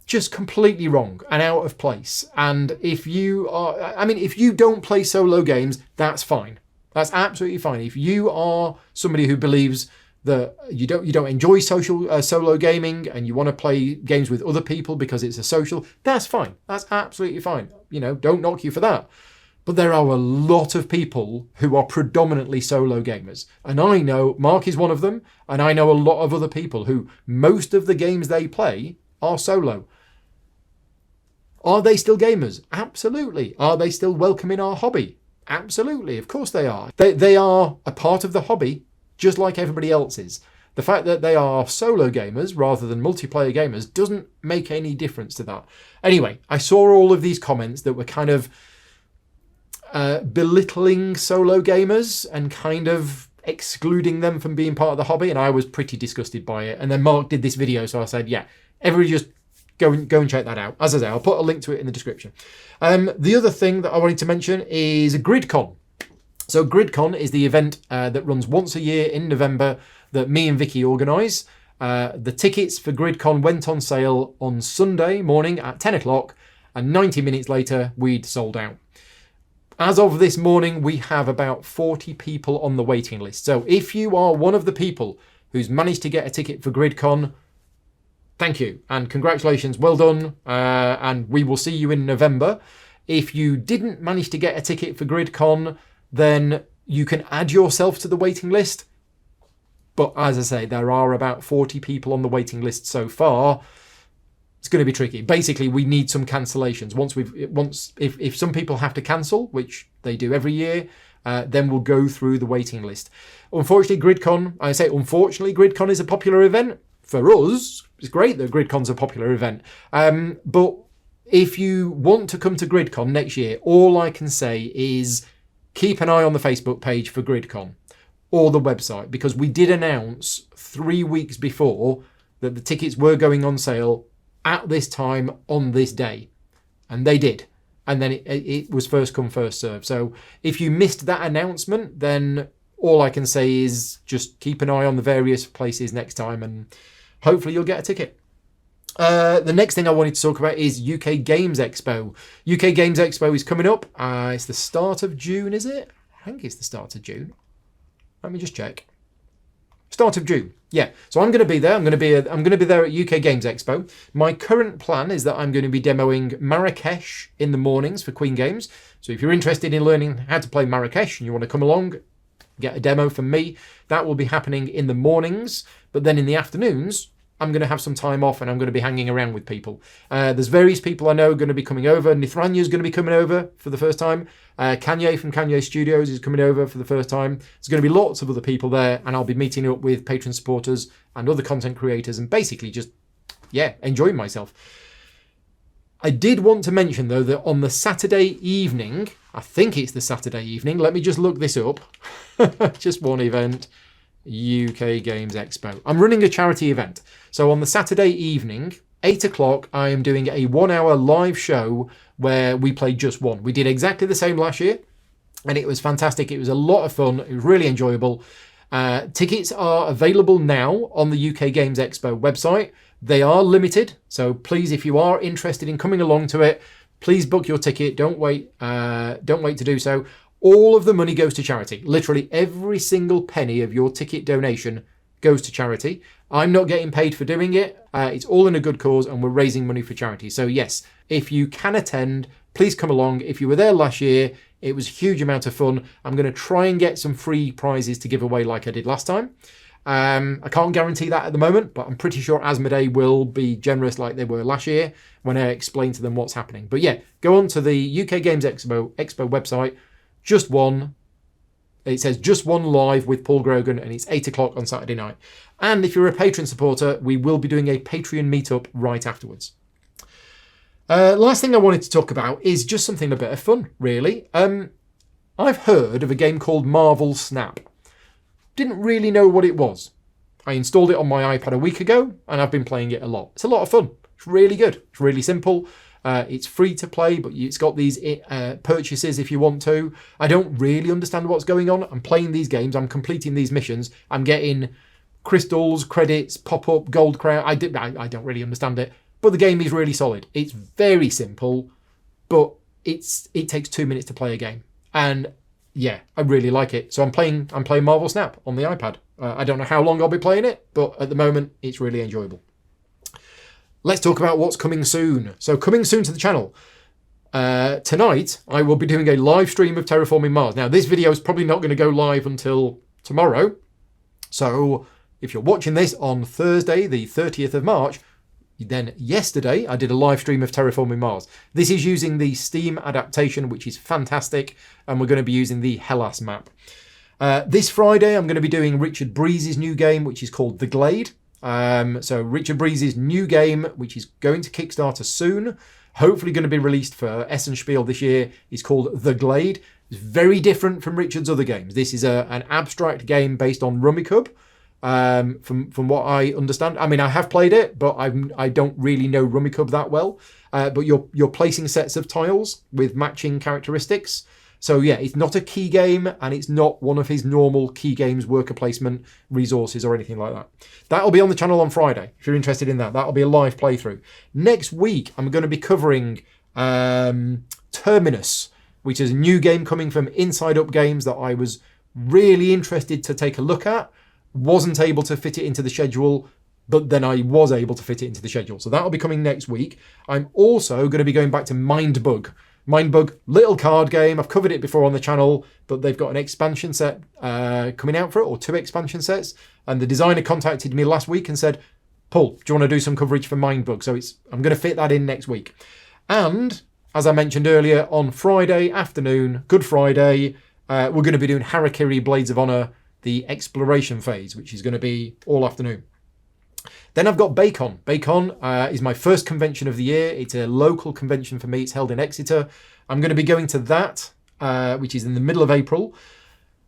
just completely wrong and out of place. And if you don't play solo games, that's fine. That's absolutely fine. If you are somebody who believes that you don't enjoy solo gaming and you want to play games with other people because it's a social, that's fine. That's absolutely fine. Don't knock you for that. But there are a lot of people who are predominantly solo gamers. And I know Mark is one of them. And I know a lot of other people who most of the games they play are solo. Are they still gamers? Absolutely. Are they still welcome in our hobby? Absolutely. Of course they are. They are a part of the hobby, just like everybody else is. The fact that they are solo gamers rather than multiplayer gamers doesn't make any difference to that. Anyway, I saw all of these comments that were kind of belittling solo gamers and kind of excluding them from being part of the hobby, and I was pretty disgusted by it. And then Mark did this video, so I said, yeah, everybody just go and check that out. As I say, I'll put a link to it in the description. The other thing that I wanted to mention is GridCon. So GridCon is the event that runs once a year in November that me and Vicky organise. The tickets for GridCon went on sale on Sunday morning at 10 o'clock, and 90 minutes later, we'd sold out. As of this morning, we have about 40 people on the waiting list. So if you are one of the people who's managed to get a ticket for GridCon, thank you and congratulations, well done. And we will see you in November. If you didn't manage to get a ticket for GridCon, then you can add yourself to the waiting list. But as I say, there are about 40 people on the waiting list so far. It's going to be tricky. Basically, we need some cancellations. If some people have to cancel, which they do every year, then we'll go through the waiting list. Unfortunately, GridCon is a popular event. For us, it's great that GridCon's a popular event. But if you want to come to GridCon next year, all I can say is keep an eye on the Facebook page for GridCon or the website, because we did announce 3 weeks before that the tickets were going on sale at this time on this day, and they did, and then it was first come first serve. So if you missed that announcement, then all I can say is just keep an eye on the various places next time, and hopefully you'll get a ticket. The next thing I wanted to talk about is UK Games Expo. UK Games Expo is coming up. It's the start of June, is it? I think it's the start of June. Let me just check. Start of June. Yeah, so I'm going to be there. I'm going to be there at UK Games Expo. My current plan is that I'm going to be demoing Marrakesh in the mornings for Queen Games. So if you're interested in learning how to play Marrakesh and you want to come along, get a demo from me, that will be happening in the mornings. But then in the afternoons, I'm going to have some time off and I'm going to be hanging around with people. There's various people I know going to be coming over. Nithranya's going to be coming over for the first time. Kanye from Kanye Studios is coming over for the first time. There's going to be lots of other people there, and I'll be meeting up with patron supporters and other content creators and basically just, enjoying myself. I did want to mention, though, that on the Saturday evening, I think it's the Saturday evening, let me just look this up. Just one event. UK Games Expo. I'm running a charity event. So on the Saturday evening, 8 o'clock, I am doing a 1 hour live show where we play Just One. We did exactly the same last year and it was fantastic. It was a lot of fun. It was really enjoyable. Tickets are available now on the UK Games Expo website. They are limited. So please, if you are interested in coming along to it, please book your ticket. Don't wait to do so. All of the money goes to charity. Literally every single penny of your ticket donation goes to charity. I'm not getting paid for doing it. It's all in a good cause and we're raising money for charity. So yes, if you can attend, please come along. If you were there last year, it was a huge amount of fun. I'm going to try and get some free prizes to give away like I did last time. I can't guarantee that at the moment, but I'm pretty sure Asmodee will be generous like they were last year when I explained to them what's happening. But yeah, go on to the UK Games Expo website. Just One. It says Just One live with Paul Grogan, and it's 8 o'clock on Saturday night. And if you're a patron supporter, we will be doing a Patreon meetup right afterwards. Last thing I wanted to talk about is just something a bit of fun, really. I've heard of a game called Marvel Snap. Didn't really know what it was. I installed it on my iPad a week ago, and I've been playing it a lot. It's a lot of fun. It's really good. It's really simple. It's free to play, but it's got these purchases if you want to. I don't really understand what's going on. I'm playing these games. I'm completing these missions. I'm getting crystals, credits, pop-up, gold crown. I don't really understand it. but the game is really solid. It's very simple, but it takes 2 minutes to play a game. And yeah, I really like it. So I'm playing Marvel Snap on the iPad. I don't know how long I'll be playing it, but at the moment, it's really enjoyable. Let's talk about what's coming soon. So coming soon to the channel. Tonight, I will be doing a live stream of Terraforming Mars. Now, this video is probably not going to go live until tomorrow. So if you're watching this on Thursday, the 30th of March, then yesterday I did a live stream of Terraforming Mars. This is using the Steam adaptation, which is fantastic, and we're going to be using the Hellas map. This Friday, I'm going to be doing Richard Breeze's new game, which is called The Glade. So Richard Breeze's new game, which is going to Kickstarter soon, hopefully going to be released for Essenspiel this year, is called The Glade. It's very different from Richard's other games. This is an abstract game based on Rummikub, from what I understand. I mean, I have played it, but I don't really know Rummikub that well. But you're placing sets of tiles with matching characteristics. So yeah, it's not a key game, and it's not one of his normal key games worker placement resources or anything like that. That'll be on the channel on Friday, if you're interested in that. That'll be a live playthrough. Next week, I'm going to be covering Terminus, which is a new game coming from Inside Up Games that I was really interested to take a look at. Wasn't able to fit it into the schedule, but then I was able to fit it into the schedule. So that'll be coming next week. I'm also going to be going back to Mindbug. Mindbug, little card game. I've covered it before on the channel, but they've got an expansion set coming out for it, or 2 expansion sets. And the designer contacted me last week and said, Paul, do you want to do some coverage for Mindbug? So I'm going to fit that in next week. And as I mentioned earlier, on Friday afternoon, Good Friday, we're going to be doing Harakiri Blades of Honor, the exploration phase, which is going to be all afternoon. Then I've got Baycon. Baycon is my first convention of the year. It's a local convention for me. It's held in Exeter. I'm going to be going to that, which is in the middle of April.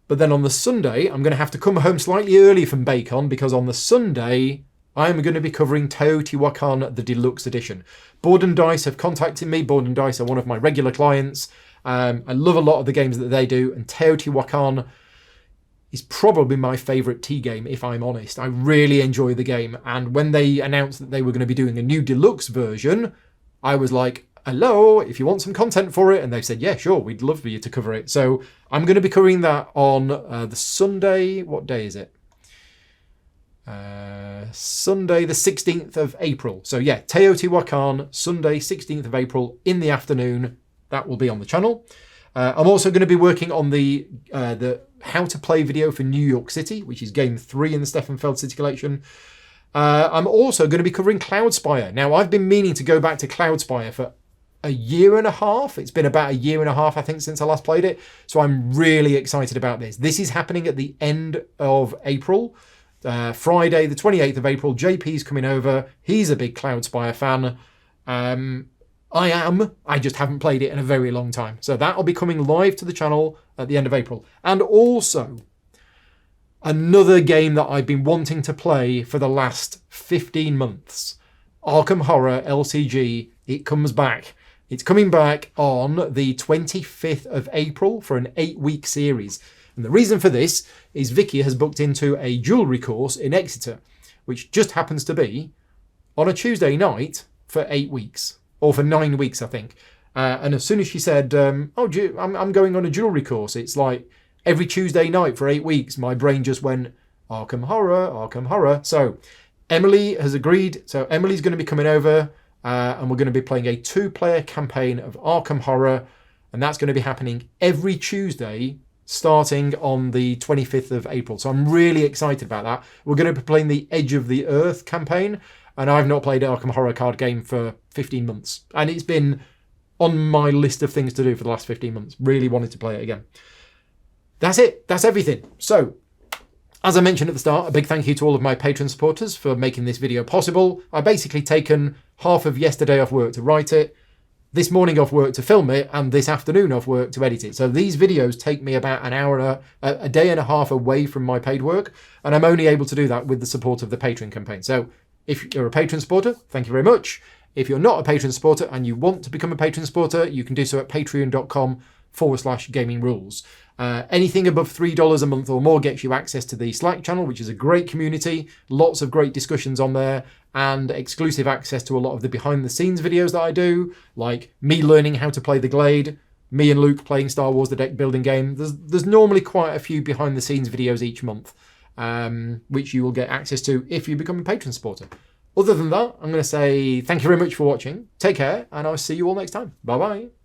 But then on the Sunday, I'm going to have to come home slightly early from Baycon, because on the Sunday, I'm going to be covering Teotihuacan, the Deluxe Edition. Board and Dice have contacted me. Board and Dice are one of my regular clients. I love a lot of the games that they do, and Teotihuacan is probably my favourite tea game, if I'm honest. I really enjoy the game. And when they announced that they were going to be doing a new deluxe version, I was like, hello, if you want some content for it. And they said, yeah, sure, we'd love for you to cover it. So I'm going to be covering that on the Sunday. What day is it? Sunday, the 16th of April. So yeah, Teotihuacan, Sunday, 16th of April in the afternoon. That will be on the channel. I'm also going to be working on the how to play video for New York City, which is game 3 in the Steffenfeld City Collection. I'm also going to be covering Cloudspire. Now, I've been meaning to go back to Cloudspire for a year and a half. It's been about a year and a half, I think, since I last played it. So I'm really excited about this. This is happening at the end of April. Friday, the 28th of April, JP's coming over. He's a big Cloudspire fan. I just haven't played it in a very long time. So that'll be coming live to the channel at the end of April. And also, another game that I've been wanting to play for the last 15 months. Arkham Horror LCG, it comes back. It's coming back on the 25th of April for an 8-week series. And the reason for this is Vicky has booked into a jewellery course in Exeter, which just happens to be on a Tuesday night for 8 weeks. Or for 9 weeks, I think. And as soon as she said, I'm going on a jewellery course, it's like every Tuesday night for 8 weeks, my brain just went, Arkham Horror, Arkham Horror. So Emily has agreed. So Emily's going to be coming over, and we're going to be playing a 2-player campaign of Arkham Horror. And that's going to be happening every Tuesday, starting on the 25th of April. So I'm really excited about that. We're going to be playing the Edge of the Earth campaign. And I've not played an Arkham Horror card game for 15 months. And it's been on my list of things to do for the last 15 months. Really wanted to play it again. That's it. That's everything. So, as I mentioned at the start, a big thank you to all of my Patreon supporters for making this video possible. I've basically taken half of yesterday off work to write it, this morning off work to film it, and this afternoon off work to edit it. So these videos take me about an hour, a day and a half away from my paid work. And I'm only able to do that with the support of the Patreon campaign. So, if you're a Patreon supporter, thank you very much. If you're not a Patreon supporter and you want to become a Patreon supporter, you can do so at patreon.com/gaming rules. Anything above $3 a month or more gets you access to the Slack channel, which is a great community, lots of great discussions on there, and exclusive access to a lot of the behind the scenes videos that I do, like me learning how to play the Glade, me and Luke playing Star Wars the deck building game. There's normally quite a few behind the scenes videos each month, which you will get access to if you become a patron supporter. Other than that, I'm going to say thank you very much for watching, take care, and I'll see you all next time. Bye bye.